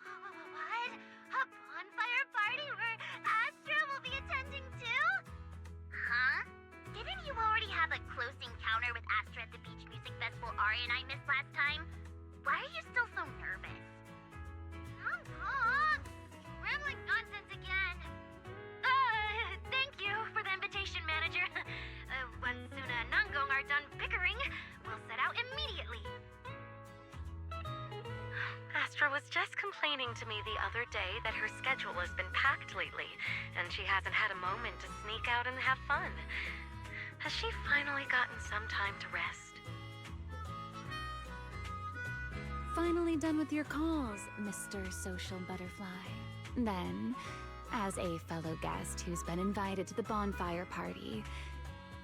What? A bonfire party where Astra will be attending too? Huh? Didn't you already have a close encounter with Astra at the Beach Music Festival Ari and I missed last time? Why are you still so nervous? Rambling nonsense again. Thank you for the invitation, Manager. Once Suna and Nangong are done bickering, we'll set out immediately. Astra was just complaining to me the other day that her schedule has been packed lately, and she hasn't had a moment to sneak out and have fun. Has she finally gotten some time to rest? Finally done with your calls, Mr. Social Butterfly. Then, as a fellow guest who's been invited to the bonfire party,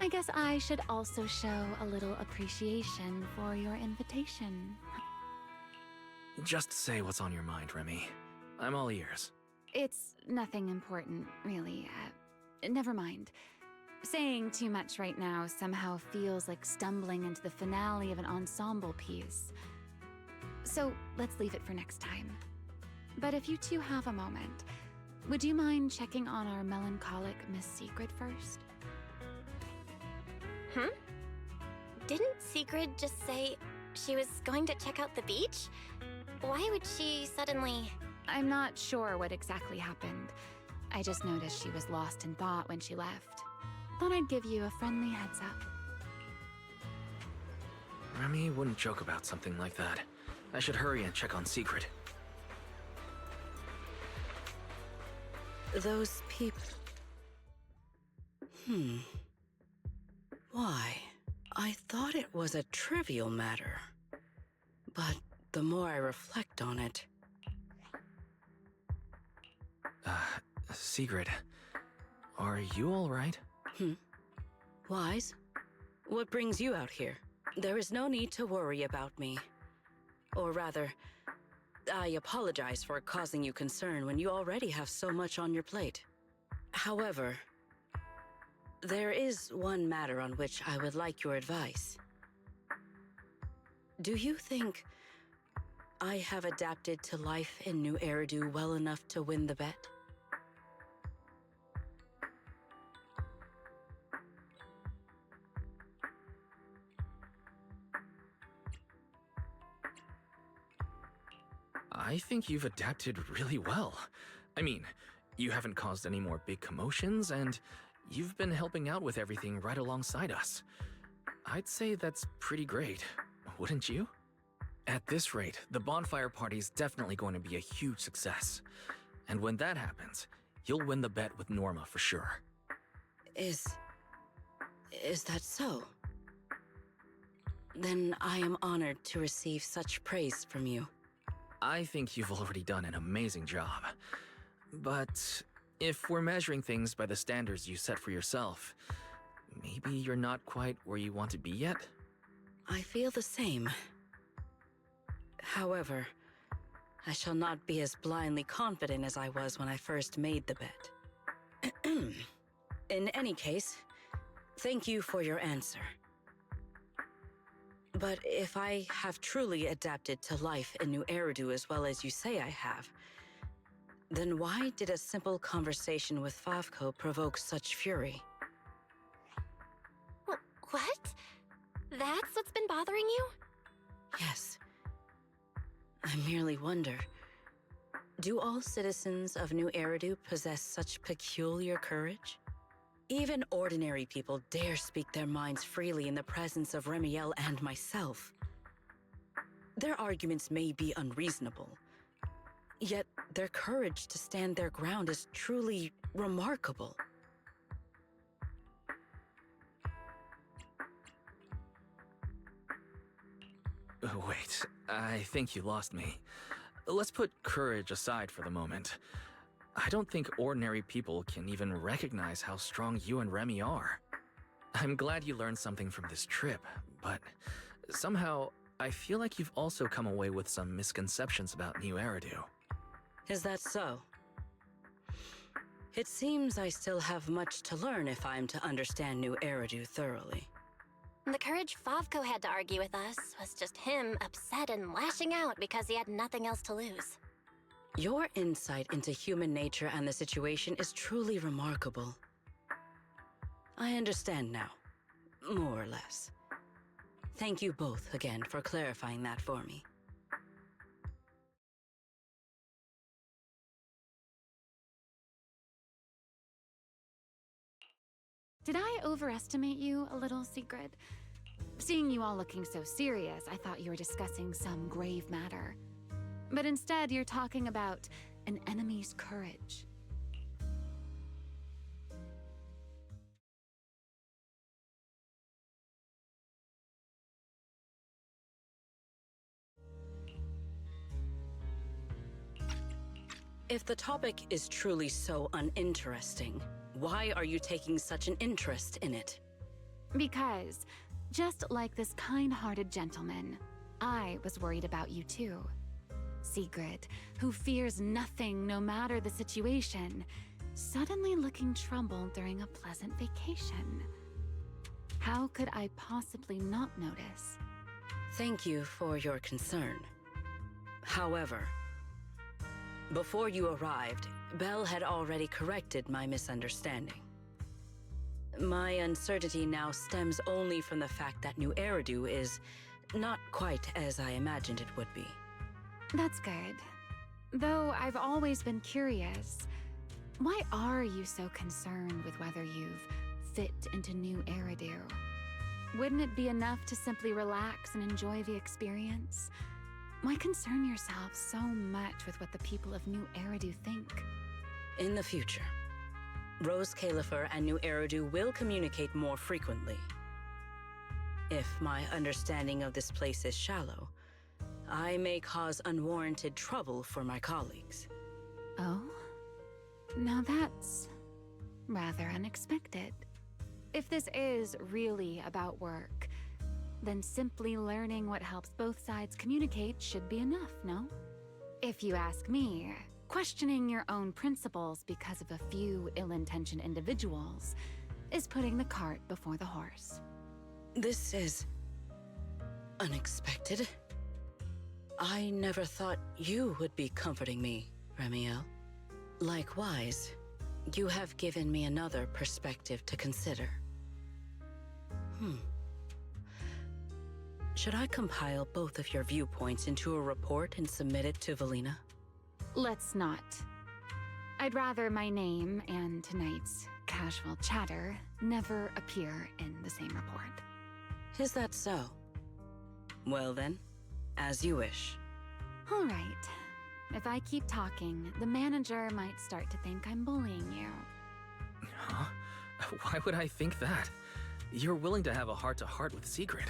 I guess I should also show a little appreciation for your invitation. Just say what's on your mind, Remy. I'm all ears. It's nothing important, really. Never mind. Saying too much right now somehow feels like stumbling into the finale of an ensemble piece. So let's leave it for next time. But if you two have a moment, would you mind checking on our melancholic Miss Sigrid first? Didn't Sigrid just say she was going to check out the beach? Why would she suddenly... I'm not sure what exactly happened. I just noticed she was lost in thought when she left. Thought I'd give you a friendly heads up. Remy wouldn't joke about something like that. I should hurry and check on Sigrid. Those people... Why? I thought it was a trivial matter. But the more I reflect on it... Sigrid, are you all right? Wise? What brings you out here? There is no need to worry about me. Or rather, I apologize for causing you concern when you already have so much on your plate. However, there is one matter on which I would like your advice. Do you think I have adapted to life in New Eridu well enough to win the bet? I think you've adapted really well. I mean, you haven't caused any more big commotions, and you've been helping out with everything right alongside us. I'd say that's pretty great, wouldn't you? At this rate, the bonfire party's definitely going to be a huge success. And when that happens, you'll win the bet with Norma for sure. Is that so? Then I am honored to receive such praise from you. I think you've already done an amazing job. But if we're measuring things by the standards you set for yourself, maybe you're not quite where you want to be yet? I feel the same. However, I shall not be as blindly confident as I was when I first made the bet. In any case, thank you for your answer. But if I have truly adapted to life in New Eridu as well as you say I have, then why did a simple conversation with Favko provoke such fury? What? That's what's been bothering you? Yes. I merely wonder, do all citizens of New Eridu possess such peculiar courage? Even ordinary people dare speak their minds freely in the presence of Remielle and myself. Their arguments may be unreasonable, yet their courage to stand their ground is truly remarkable. Wait, I think you lost me. Let's put courage aside for the moment. I don't think ordinary people can even recognize how strong you and Remy are. I'm glad you learned something from this trip, but somehow I feel like you've also come away with some misconceptions about New Eridu. Is that so? It seems I still have much to learn if I'm to understand New Eridu thoroughly. The courage Favko had to argue with us was just him upset and lashing out because he had nothing else to lose. Your insight into human nature and the situation is truly remarkable. I understand now, more or less. Thank you both again for clarifying that for me. Did I overestimate you a little, Sigrid? Seeing you all looking so serious, I thought you were discussing some grave matter. But instead, you're talking about an enemy's courage. If the topic is truly so uninteresting, why are you taking such an interest in it? Because, just like this kind-hearted gentleman, I was worried about you too. Sigrid, who fears nothing no matter the situation, suddenly looking troubled during a pleasant vacation. How could I possibly not notice? Thank you for your concern. However, before you arrived, Belle had already corrected my misunderstanding. My uncertainty now stems only from the fact that New Eridu is not quite as I imagined it would be. That's good. Though I've always been curious, why are you so concerned with whether you've fit into New Eridu? Wouldn't it be enough to simply relax and enjoy the experience? Why concern yourself so much with what the people of New Eridu think? In the future, Rose Califer and New Eridu will communicate more frequently. If my understanding of this place is shallow, I may cause unwarranted trouble for my colleagues. Oh? Now that's rather unexpected. If this is really about work, then simply learning what helps both sides communicate should be enough, no? If you ask me, questioning your own principles because of a few ill-intentioned individuals is putting the cart before the horse. This is unexpected. I never thought you would be comforting me, Remielle. Likewise, you have given me another perspective to consider. Should I compile both of your viewpoints into a report and submit it to Valina? Let's not. I'd rather my name and tonight's casual chatter never appear in the same report. Is that so? Well then, as you wish. All right. If I keep talking, the manager might start to think I'm bullying you. Huh? Why would I think that? You're willing to have a heart-to-heart with Sigrid.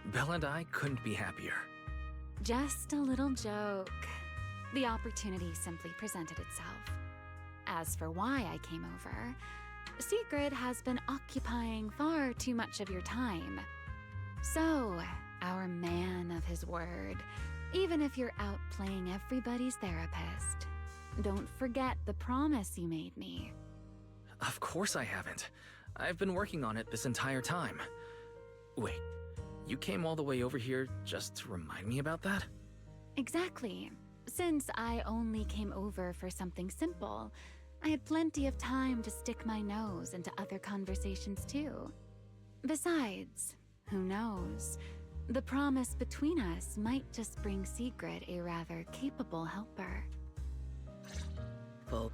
Belle and I couldn't be happier. Just a little joke. The opportunity simply presented itself. As for why I came over, Sigrid has been occupying far too much of your time. So, our man of his word, even if you're out playing everybody's therapist, don't forget the promise you made me. Of course I haven't. I've been working on it this entire time. Wait, you came all the way over here just to remind me about that? Exactly. Since I only came over for something simple, I had plenty of time to stick my nose into other conversations too. Besides, who knows? The promise between us might just bring Sigrid a rather capable helper. Well,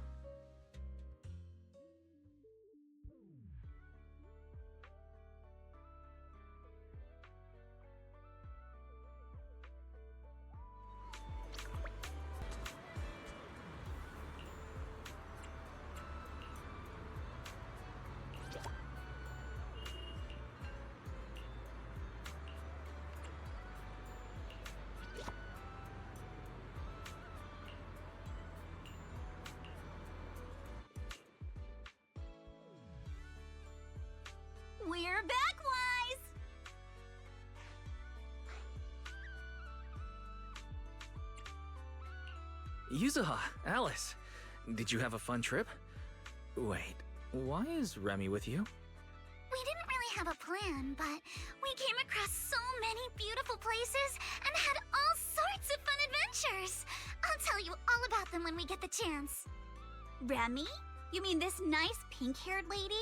We're back, Wise! Yuzuha, Alice, did you have a fun trip? Wait, why is Remy with you? We didn't really have a plan, but we came across so many beautiful places and had all sorts of fun adventures. I'll tell you all about them when we get the chance. Remy? You mean this nice pink-haired lady?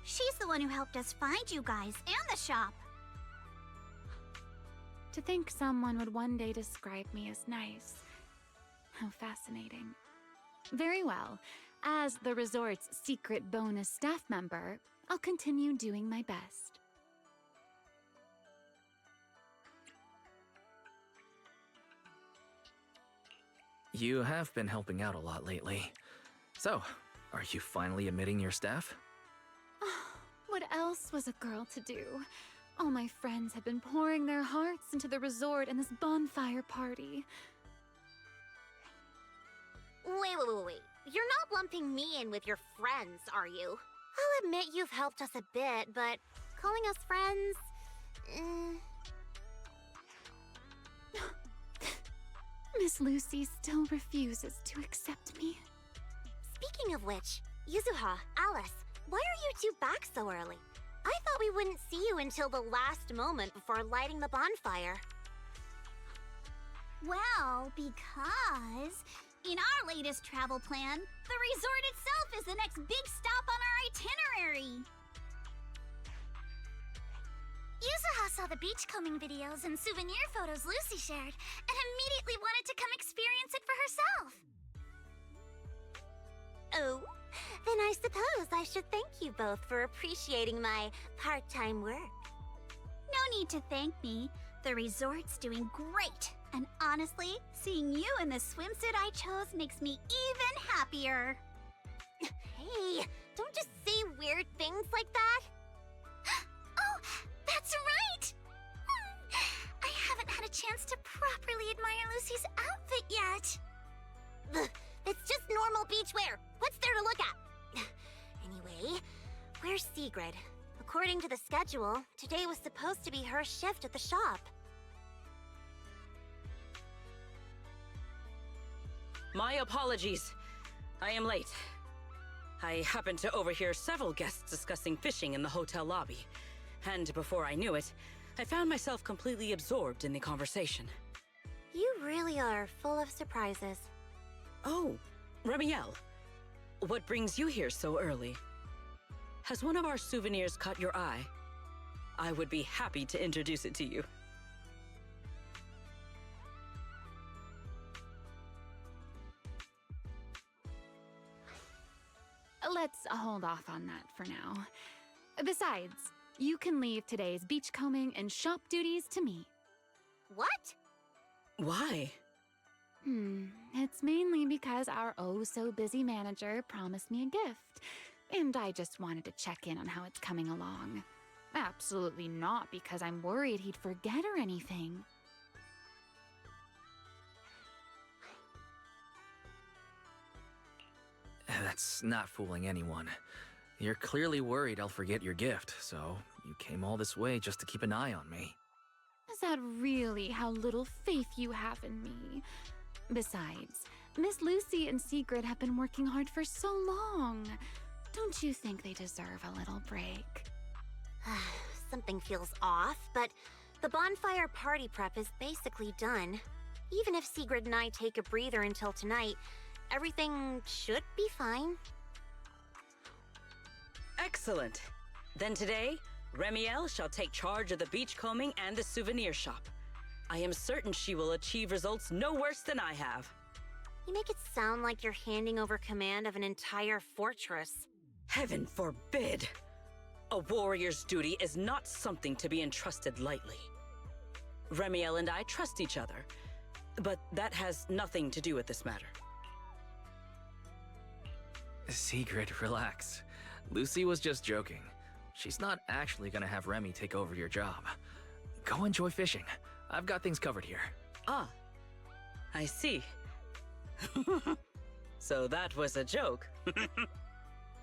She's the one who helped us find you guys and the shop. To think someone would one day describe me as nice. How fascinating. Very well. As the resort's secret bonus staff member, I'll continue doing my best. You have been helping out a lot lately. So, are you finally admitting your staff? What else was a girl to do? All my friends have been pouring their hearts into the resort and this bonfire party. Wait. You're not lumping me in with your friends, are you? I'll admit you've helped us a bit, but calling us friends... Miss Lucy still refuses to accept me. Speaking of which, Yuzuha, Alice, why are you two back so early? I thought we wouldn't see you until the last moment before lighting the bonfire. Well, because in our latest travel plan, the resort itself is the next big stop on our itinerary. Yuzuha saw the beachcombing videos and souvenir photos Lucy shared and immediately wanted to come experience it for herself. Oh, then I suppose I should thank you both for appreciating my part-time work. No need to thank me. The resort's doing great. And honestly, seeing you in the swimsuit I chose makes me even happier. Hey, don't just say weird things like that. Oh, that's right! I haven't had a chance to properly admire Lucy's outfit yet. Ugh, it's just normal beachwear. What's there to look at? Anyway, where's Sigrid? According to the schedule, today was supposed to be her shift at the shop. My apologies. I am late. I happened to overhear several guests discussing fishing in the hotel lobby. And before I knew it, I found myself completely absorbed in the conversation. You really are full of surprises. Oh, Remielle. What brings you here so early? Has one of our souvenirs caught your eye? I would be happy to introduce it to you. Let's hold off on that for now. Besides, you can leave today's beachcombing and shop duties to me. What? Why? It's mainly because our oh-so-busy manager promised me a gift, and I just wanted to check in on how it's coming along. Absolutely not because I'm worried he'd forget or anything. That's not fooling anyone. You're clearly worried I'll forget your gift, so you came all this way just to keep an eye on me. Is that really how little faith you have in me? Besides, Miss Lucy and Sigrid have been working hard for so long. Don't you think they deserve a little break? Something feels off, but the bonfire party prep is basically done. Even if Sigrid and I take a breather until tonight, everything should be fine. Excellent. Then today, Remielle shall take charge of the beachcombing and the souvenir shop. I am certain she will achieve results no worse than I have. You make it sound like you're handing over command of an entire fortress. Heaven forbid! A warrior's duty is not something to be entrusted lightly. Remielle and I trust each other, but that has nothing to do with this matter. Sigrid, relax. Lucy was just joking. She's not actually gonna have Remy take over your job. Go enjoy fishing. I've got things covered here. Ah, I see. So that was a joke.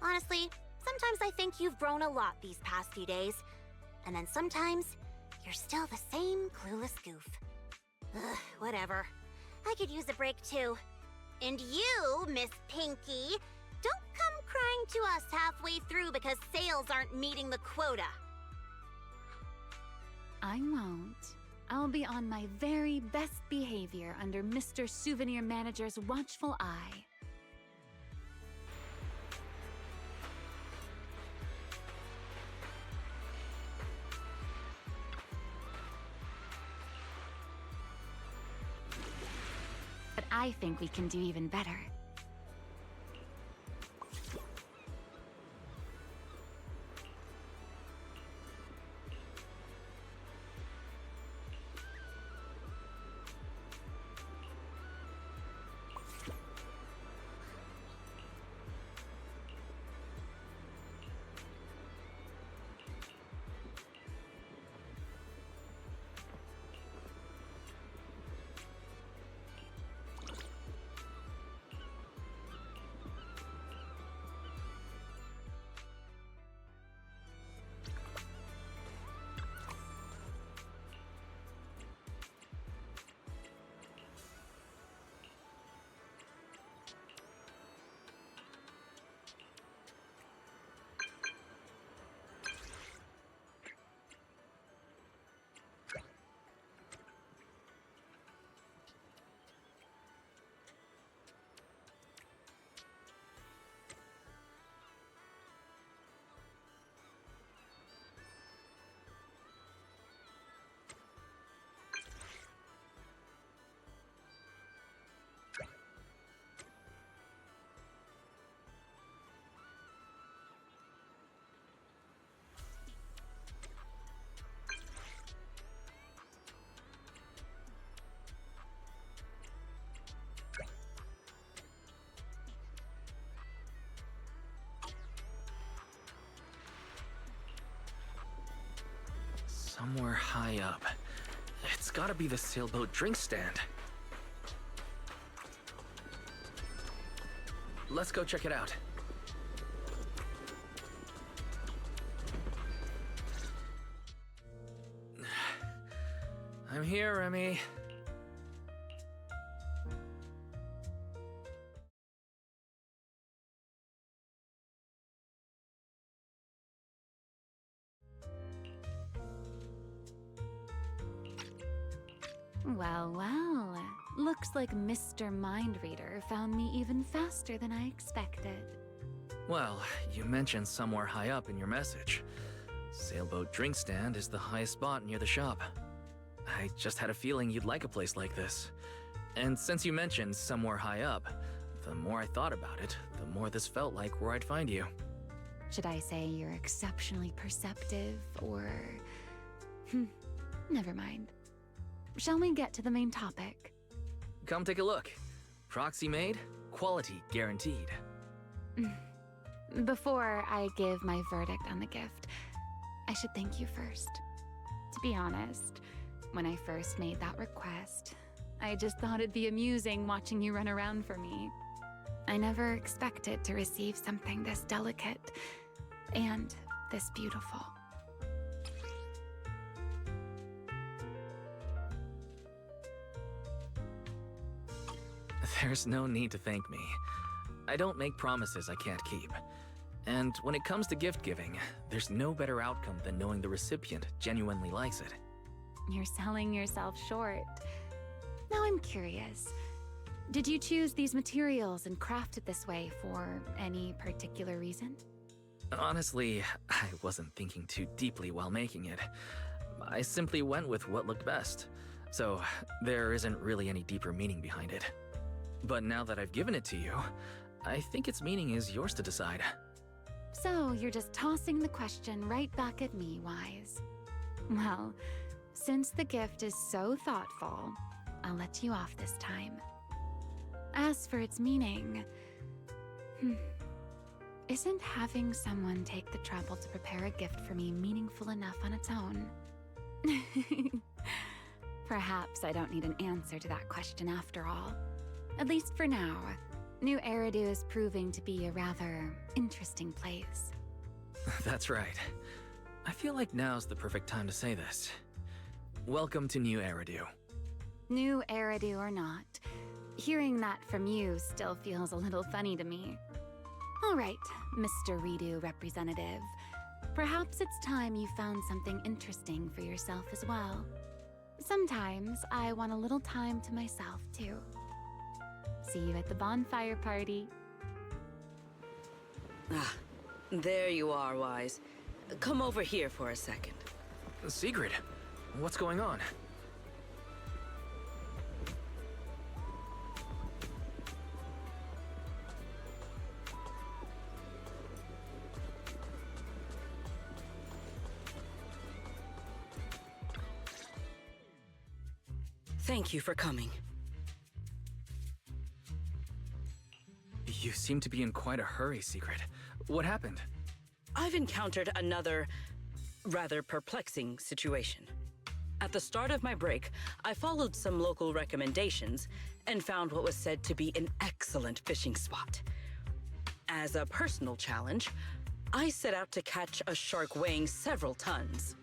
Honestly, Sometimes I think you've grown a lot these past few days. And then sometimes, you're still the same clueless goof. Ugh, whatever. I could use a break too. And you, Miss Pinky, don't come crying to us halfway through because sales aren't meeting the quota. I won't. I'll be on my very best behavior under Mr. Souvenir Manager's watchful eye. But I think we can do even better. Somewhere high up. It's gotta be the sailboat drink stand. Let's go check it out. I'm here, Remy. Well, well. Looks like Mr. Mindreader found me even faster than I expected. Well, you mentioned somewhere high up in your message. Sailboat drink stand is the highest spot near the shop. I just had a feeling you'd like a place like this. And since you mentioned somewhere high up, the more I thought about it, the more this felt like where I'd find you. Should I say you're exceptionally perceptive, or... never mind. Shall we get to the main topic? Come take a look. Proxy made, quality guaranteed. Before I give my verdict on the gift, I should thank you first. To be honest, when I first made that request, I just thought it'd be amusing watching you run around for me. I never expected to receive something this delicate and this beautiful. There's no need to thank me. I don't make promises I can't keep. And when it comes to gift giving, there's no better outcome than knowing the recipient genuinely likes it. You're selling yourself short. Now I'm curious. Did you choose these materials and craft it this way for any particular reason? Honestly, I wasn't thinking too deeply while making it. I simply went with what looked best. So there isn't really any deeper meaning behind it. But now that I've given it to you, I think its meaning is yours to decide. So you're just tossing the question right back at me, Wise. Well, since the gift is so thoughtful, I'll let you off this time. As for its meaning, isn't having someone take the trouble to prepare a gift for me meaningful enough on its own? Perhaps I don't need an answer to that question after all. At least for now. New Eridu is proving to be a rather interesting place. That's right. I feel like now's the perfect time to say this. Welcome to New Eridu. New Eridu or not, hearing that from you still feels a little funny to me. All right, Mr. Redo representative. Perhaps it's time you found something interesting for yourself as well. Sometimes I want a little time to myself, too. See you at the bonfire party. Ah, there you are, Wise. Come over here for a second. Sigrid, what's going on? Thank you for coming. You seem to be in quite a hurry, Sigrid. What happened? I've encountered another, rather perplexing situation. At the start of my break, I followed some local recommendations and found what was said to be an excellent fishing spot. As a personal challenge, I set out to catch a shark weighing several tons.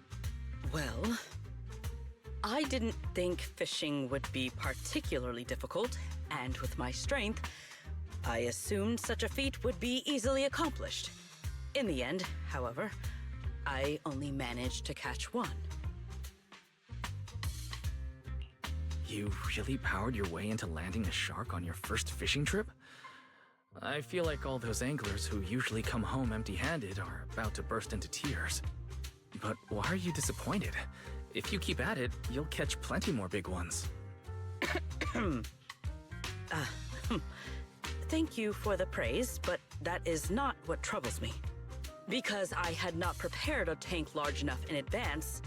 Well, I didn't think fishing would be particularly difficult, and with my strength, I assumed such a feat would be easily accomplished. In the end, however, I only managed to catch one. You really powered your way into landing a shark on your first fishing trip? I feel like all those anglers who usually come home empty-handed are about to burst into tears. But why are you disappointed? If you keep at it, you'll catch plenty more big ones. Thank you for the praise, but that is not what troubles me. Because I had not prepared a tank large enough in advance,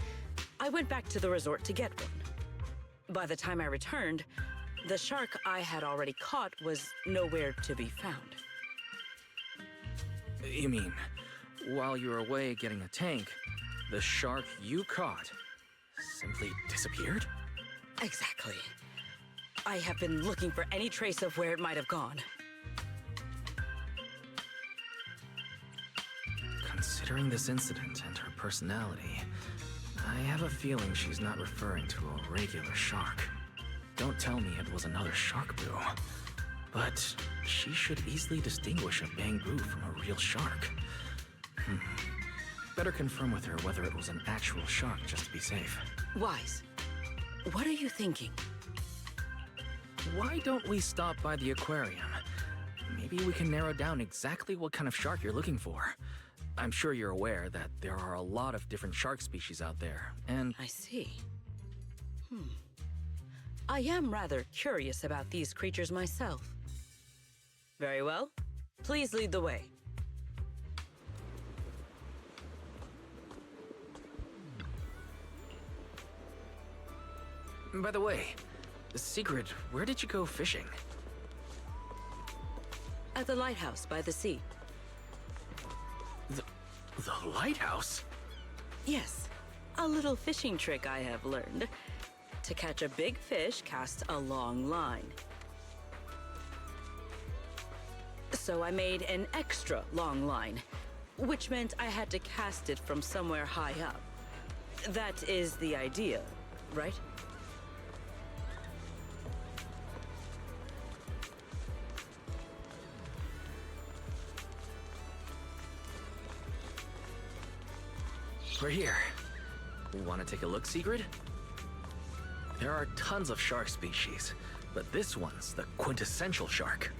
I went back to the resort to get one. By the time I returned, the shark I had already caught was nowhere to be found. You mean, while you were away getting a tank, the shark you caught simply disappeared? Exactly. I have been looking for any trace of where it might have gone. Considering this incident and her personality, I have a feeling she's not referring to a regular shark. Don't tell me it was another shark boo. But she should easily distinguish a bamboo from a real shark. Better confirm with her whether it was an actual shark just to be safe. Wise, what are you thinking? Why don't we stop by the aquarium? Maybe we can narrow down exactly what kind of shark you're looking for. I'm sure you're aware that there are a lot of different shark species out there, and... I see. I am rather curious about these creatures myself. Very well. Please lead the way. By the way, Sigrid, where did you go fishing? At the lighthouse by the sea. The lighthouse? Yes, a little fishing trick I have learned. To catch a big fish, cast a long line. So I made an extra long line, which meant I had to cast it from somewhere high up. That is the idea, right? We're here. Want to take a look, Sigrid? There are tons of shark species, but this one's the quintessential shark.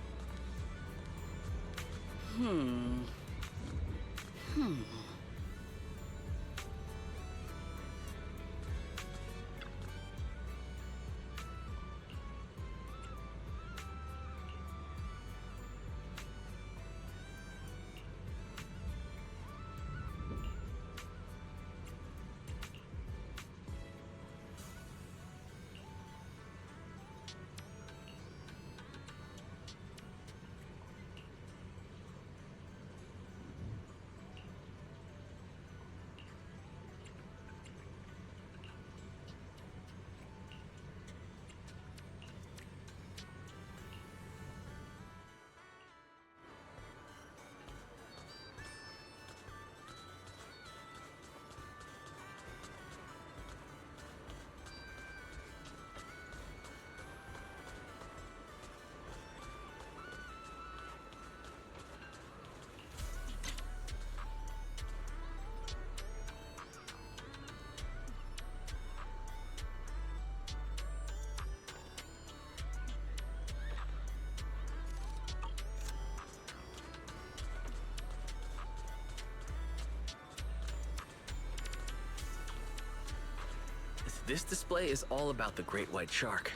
This display is all about the great white shark.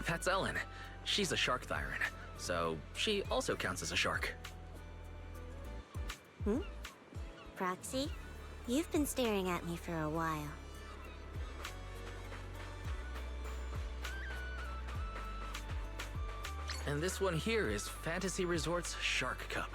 That's Ellen. She's a shark thyron, so she also counts as a shark. Proxy, you've been staring at me for a while. And this one here is Fantasy Resort's Shark Cup.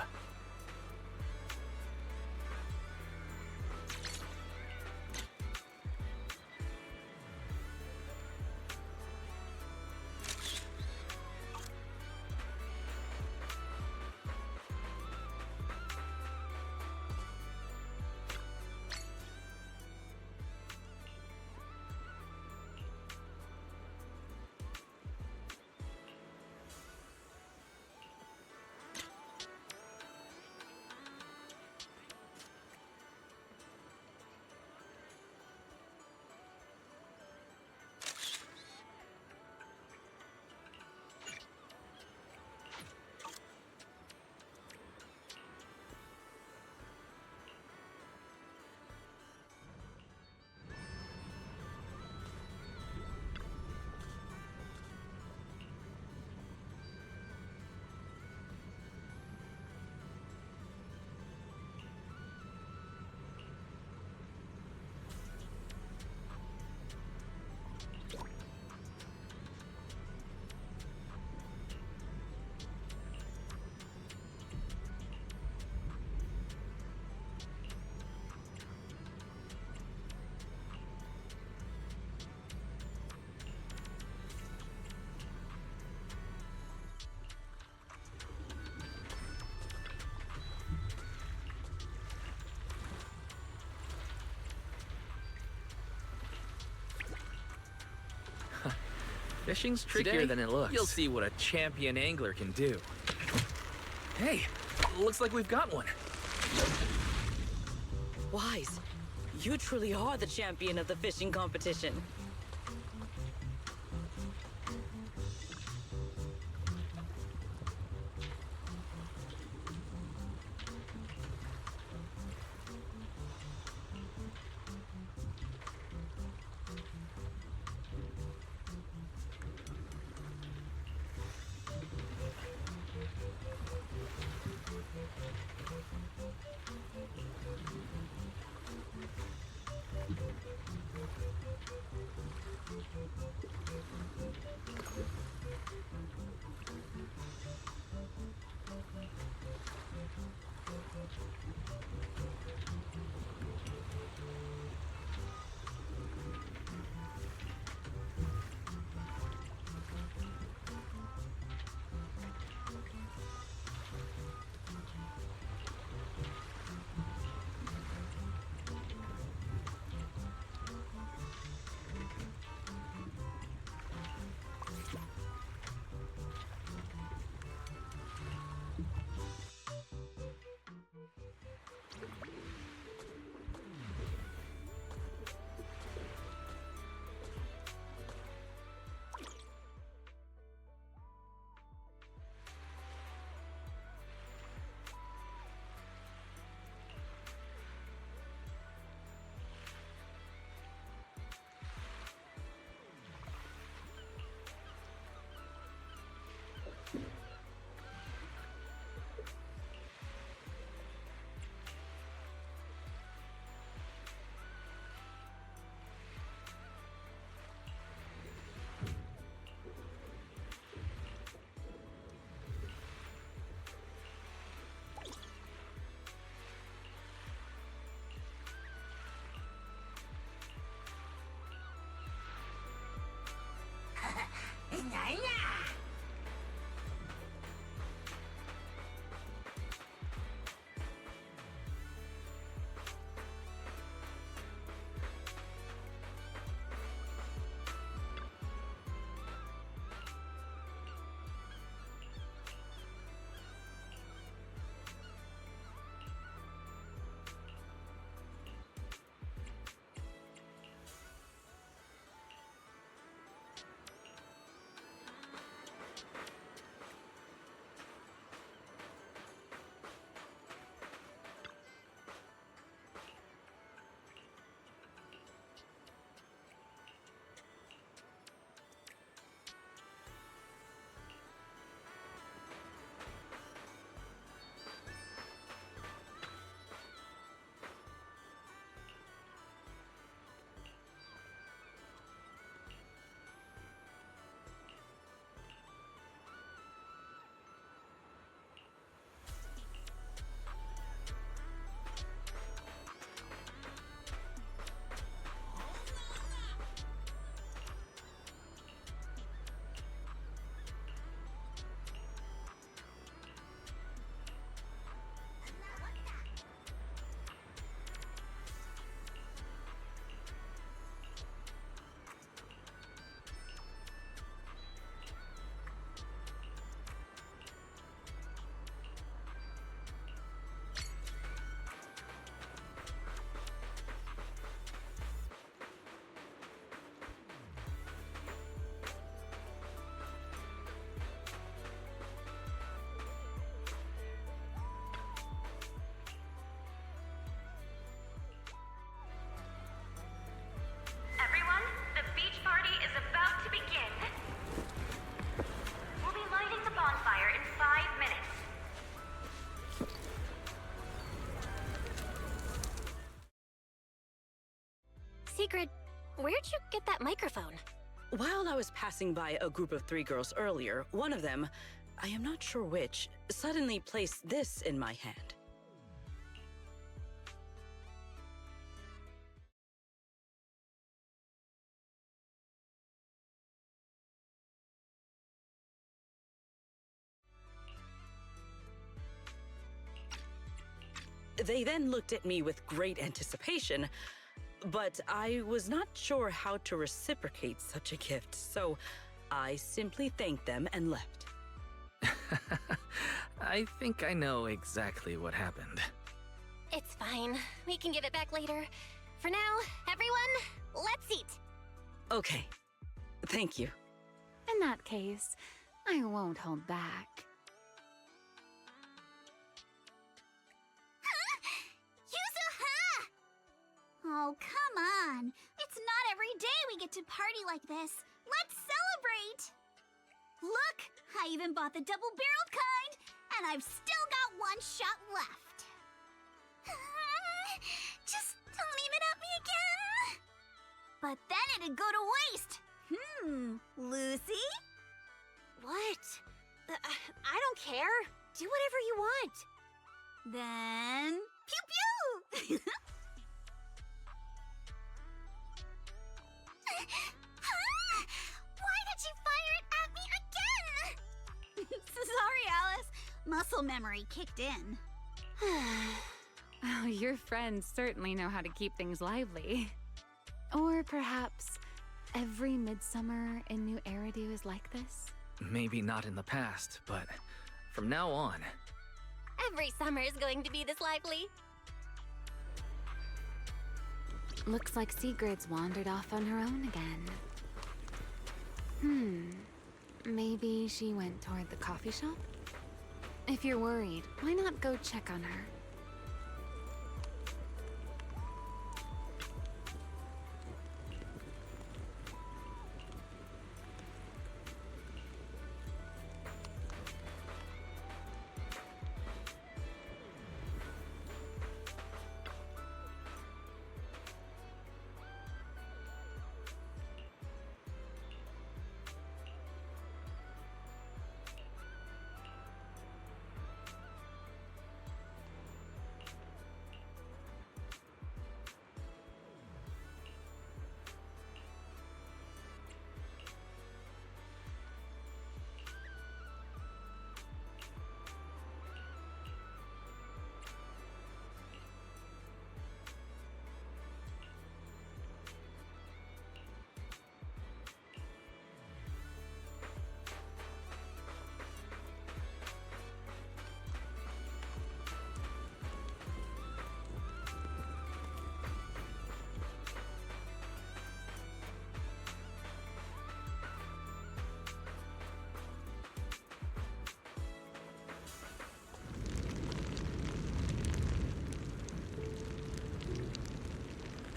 Fishing's trickier than it looks. You'll see what a champion angler can do. Hey, looks like we've got one. Wise, you truly are the champion of the fishing competition. Everyone, the beach party is about to begin. We'll be lighting the bonfire in 5 minutes. Sigrid, where'd you get that microphone? While I was passing by a group of 3 girls earlier, one of them, I am not sure which, suddenly placed this in my hand. They then looked at me with great anticipation, but I was not sure how to reciprocate such a gift, so I simply thanked them and left. I think I know exactly what happened. It's fine. We can give it back later. For now, everyone, let's eat. Okay. Thank you. In that case, I won't hold back. Oh, come on. It's not every day we get to party like this. Let's celebrate! Look, I even bought the double-barreled kind, and I've still got 1 shot left. Just don't aim it at me again. But then it'd go to waste. Lucy? What? I don't care. Do whatever you want. Then, pew-pew! Why did you fire it at me again? Sorry, Alice. Muscle memory kicked in. Oh, your friends certainly know how to keep things lively. Or perhaps every midsummer in New Eridu is like this? Maybe not in the past, but from now on. Every summer is going to be this lively. Looks like Sigrid's wandered off on her own again. Maybe she went toward the coffee shop? If you're worried, why not go check on her?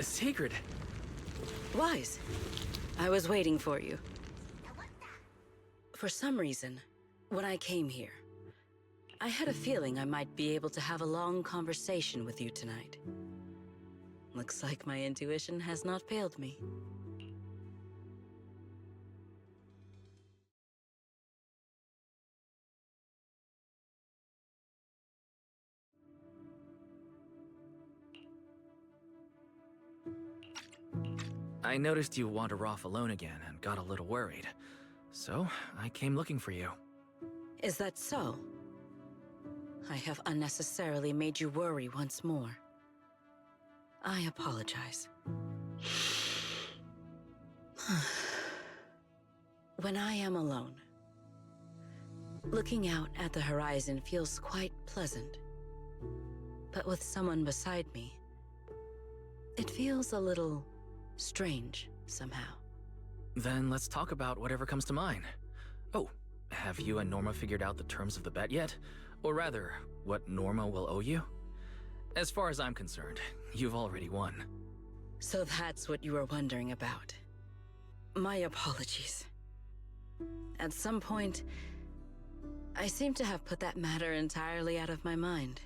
Sigrid! Wise. I was waiting for you. For some reason, when I came here, I had a feeling I might be able to have a long conversation with you tonight. Looks like my intuition has not failed me. I noticed you wander off alone again and got a little worried. So, I came looking for you. Is that so? I have unnecessarily made you worry once more. I apologize. When I am alone, looking out at the horizon feels quite pleasant. But with someone beside me, it feels a little strange somehow. Then let's talk about whatever comes to mind. Oh, have you and Norma figured out the terms of the bet yet? Or rather, what Norma will owe you? As far as I'm concerned, you've already won. So that's what you were wondering about. My apologies. At some point, I seem to have put that matter entirely out of my mind.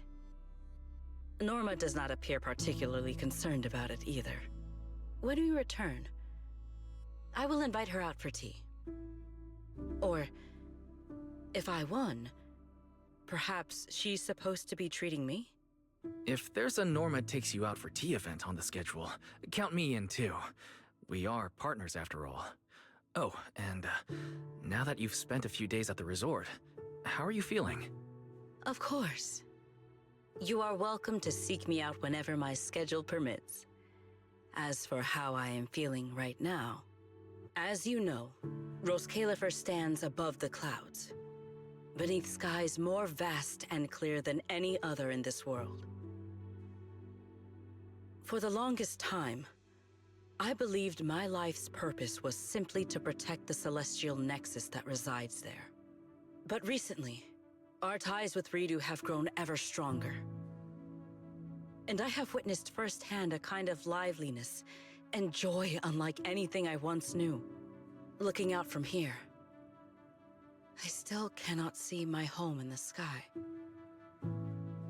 Norma does not appear particularly concerned about it either. When we return, I will invite her out for tea. Or, if I won, perhaps she's supposed to be treating me? If there's a Norma takes you out for tea event on the schedule, count me in too. We are partners after all. Oh, and now that you've spent a few days at the resort, how are you feeling? Of course. You are welcome to seek me out whenever my schedule permits. As for how I am feeling right now, as you know, Rose Califer stands above the clouds, beneath skies more vast and clear than any other in this world. For the longest time, I believed my life's purpose was simply to protect the celestial nexus that resides there. But recently, our ties with Ridu have grown ever stronger. And I have witnessed firsthand a kind of liveliness and joy unlike anything I once knew. Looking out from here, I still cannot see my home in the sky.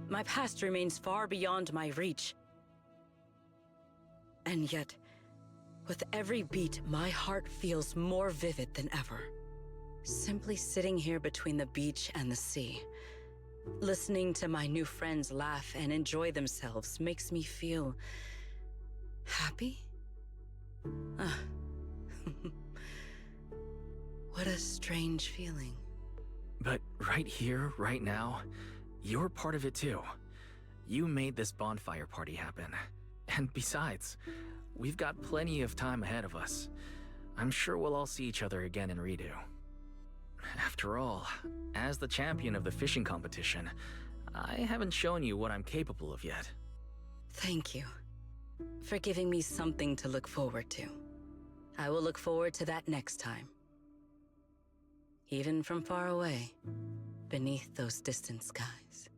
My past remains far beyond my reach. And yet, with every beat, my heart feels more vivid than ever. Simply sitting here between the beach and the sea, listening to my new friends laugh and enjoy themselves makes me feel happy? What a strange feeling. But right here, right now, you're part of it too. You made this bonfire party happen. And besides, we've got plenty of time ahead of us. I'm sure we'll all see each other again in Ridu. After all, as the champion of the fishing competition, I haven't shown you what I'm capable of yet. Thank you for giving me something to look forward to. I will look forward to that next time. Even from far away, beneath those distant skies.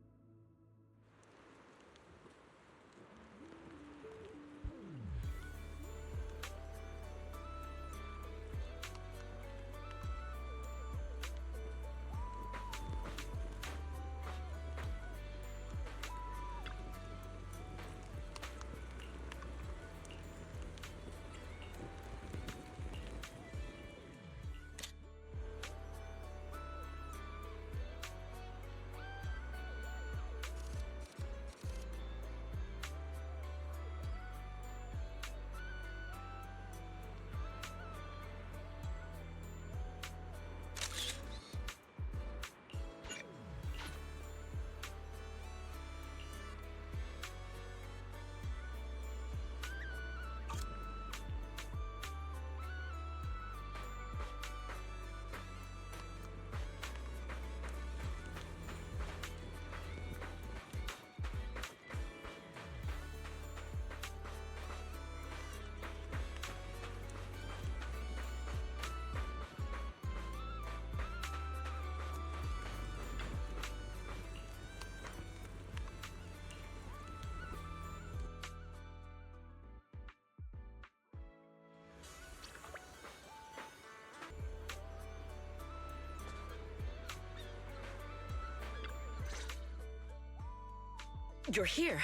You're here.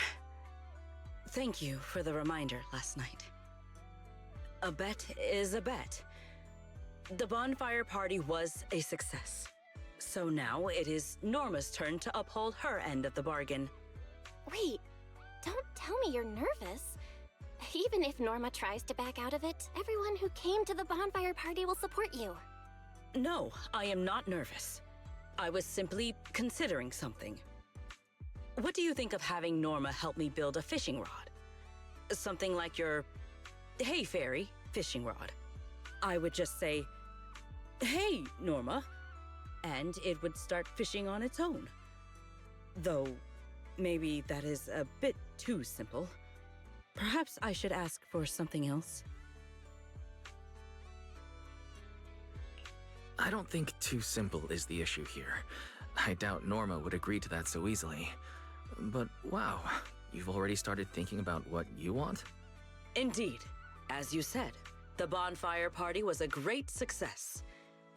Thank you for the reminder last night. A bet is a bet. The bonfire party was a success. So now it is Norma's turn to uphold her end of the bargain. Wait, don't tell me you're nervous. Even if Norma tries to back out of it, everyone who came to the bonfire party will support you. No, I am not nervous. I was simply considering something. What do you think of having Norma help me build a fishing rod? Something like your Hey Fairy fishing rod. I would just say, "Hey, Norma," and it would start fishing on its own. Though, maybe that is a bit too simple. Perhaps I should ask for something else. I don't think too simple is the issue here. I doubt Norma would agree to that so easily. But wow, you've already started thinking about what you want? Indeed. As you said, the bonfire party was a great success.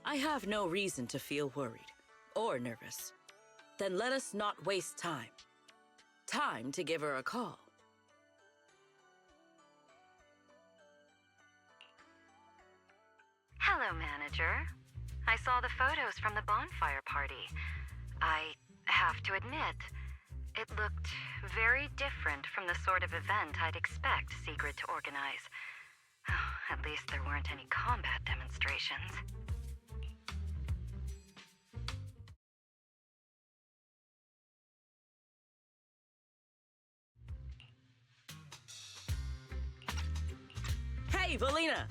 I have no reason to feel worried or nervous. Then let us not waste time. Time to give her a call. Hello, manager. I saw the photos from the bonfire party. I have to admit, it looked very different from the sort of event I'd expect Sigrid to organize. At least there weren't any combat demonstrations. Hey, Valina!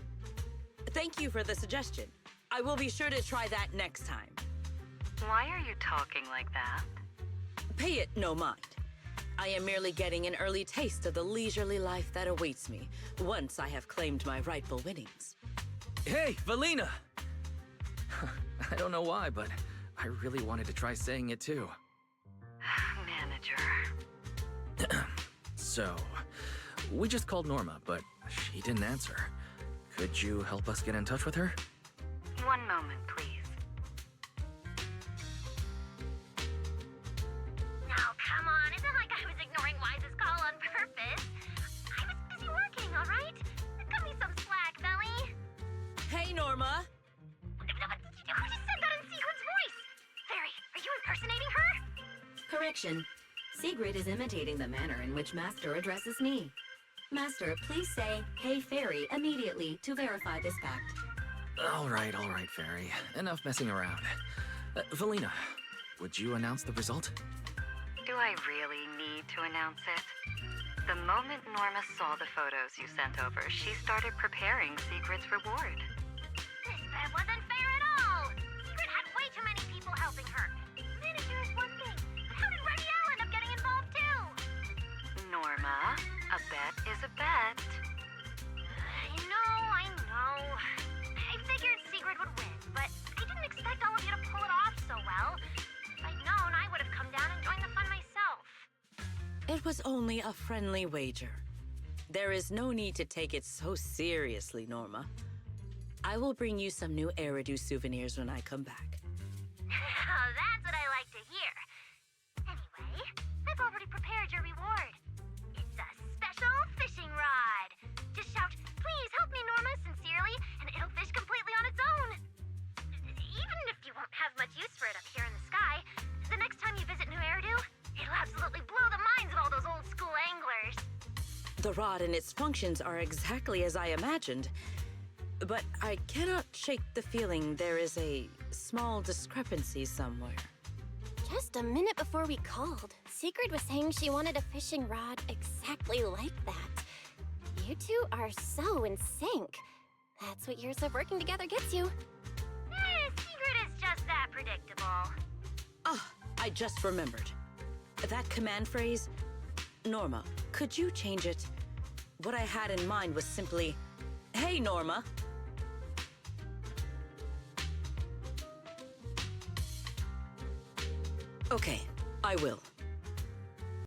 Thank you for the suggestion. I will be sure to try that next time. Why are you talking like that? Pay it no mind. I am merely getting an early taste of the leisurely life that awaits me once I have claimed my rightful winnings. Hey, Valina! I don't know why, but I really wanted to try saying it too. Manager. So, we just called Norma, but she didn't answer. Could you help us get in touch with her? One moment, please. Now, come on. It's not like I was ignoring Wise's call on purpose. I was busy working, all right? Cut me some slack, Belly. Hey, Norma! Who just said that in Sigrid's voice? Fairy, are you impersonating her? Correction. Sigrid is imitating the manner in which Master addresses me. Master, please say, "Hey, Fairy," immediately to verify this fact. All right, Fairy. Enough messing around. Valina, would you announce the result? Do I really need to announce it? The moment Norma saw the photos you sent over, she started preparing Sigrid's reward. This bet wasn't fair at all. Sigrid had way too many people helping her. Manager is one thing, but how did Remielle end up getting involved too? Norma, a bet is a bet. I know. I figured Sigrid would win, but I didn't expect all of you to pull it off so well. If I'd known, I would have come down and joined the fun myself. It was only a friendly wager. There is no need to take it so seriously, Norma. I will bring you some new Eridu souvenirs when I come back. That's what I like to hear. Anyway, I've already prepared your reward. It's a special fishing rod. Just shout, "Please help me, Norma," sincerely, and it'll fish completely on its own. Even if you won't have much use for it up here in the sky, the next time you visit New Eridu, it'll absolutely blow the minds of all those old school anglers. The rod and its functions are exactly as I imagined. But I cannot shake the feeling there is a small discrepancy somewhere. Just a minute before we called, Sigrid was saying she wanted a fishing rod exactly like that. You two are so in sync. That's what years of working together gets you. Sigrid is just that predictable. Ah, I just remembered. That command phrase, Norma, could you change it? What I had in mind was simply, "Hey, Norma." Okay, I will.